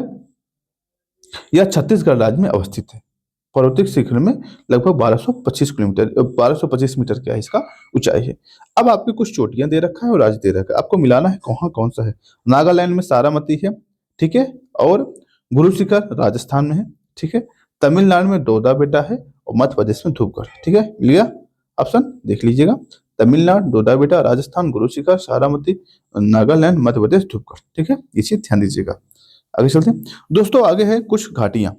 यह छत्तीसगढ़ राज्य में अवस्थित है। पर्वतीय शिखर में लगभग 1225 किलोमीटर, 1225 मीटर क्या है इसका ऊंचाई है। अब आपको कुछ चोटियां दे रखा है और राज्य दे रखा है, आपको मिलाना है कौन कौन सा है। नागालैंड में सारामती है, ठीक है, और गुरु शिखर राजस्थान में है। ठीक है, तमिलनाडु में दोदा बेटा है, और मध्य प्रदेश में धूपगढ़। ठीक है, मिल गया ऑप्शन, देख लीजिएगा। तमिलनाडु, दोदा बेटा, राजस्थान, गुरु शिखर, सारामती, नागालैंड, मध्य प्रदेश, धूपगढ़। ठीक है, ये चीज ध्यान दीजिएगा। आगे चलते हैं दोस्तों, आगे है कुछ घाटियां।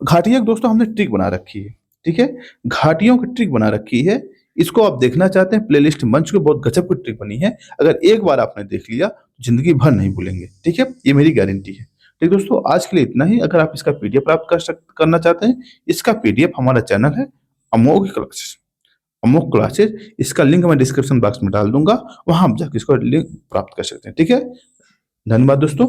घाटियां दोस्तों हमने ट्रिक बना रखी है। ठीक है, घाटियों की ट्रिक बना रखी है, इसको आप देखना चाहते हैं, प्लेलिस्ट मंच को बहुत गजब की ट्रिक बनी है। अगर एक बार आपने देख लिया तो जिंदगी भर नहीं भूलेंगे। ठीक है, ये मेरी गारंटी है। ठीक दोस्तों, आज के लिए इतना ही। अगर आप इसका पीडीएफ प्राप्त करना चाहते हैं, इसका पीडीएफ हमारा चैनल है अमोघ क्लासेस, अमोघ क्लासेस, इसका लिंक मैं डिस्क्रिप्शन बॉक्स में डाल दूंगा, वहां आप जाकर इसको लिंक प्राप्त कर सकते हैं। ठीक है, धन्यवाद दोस्तों।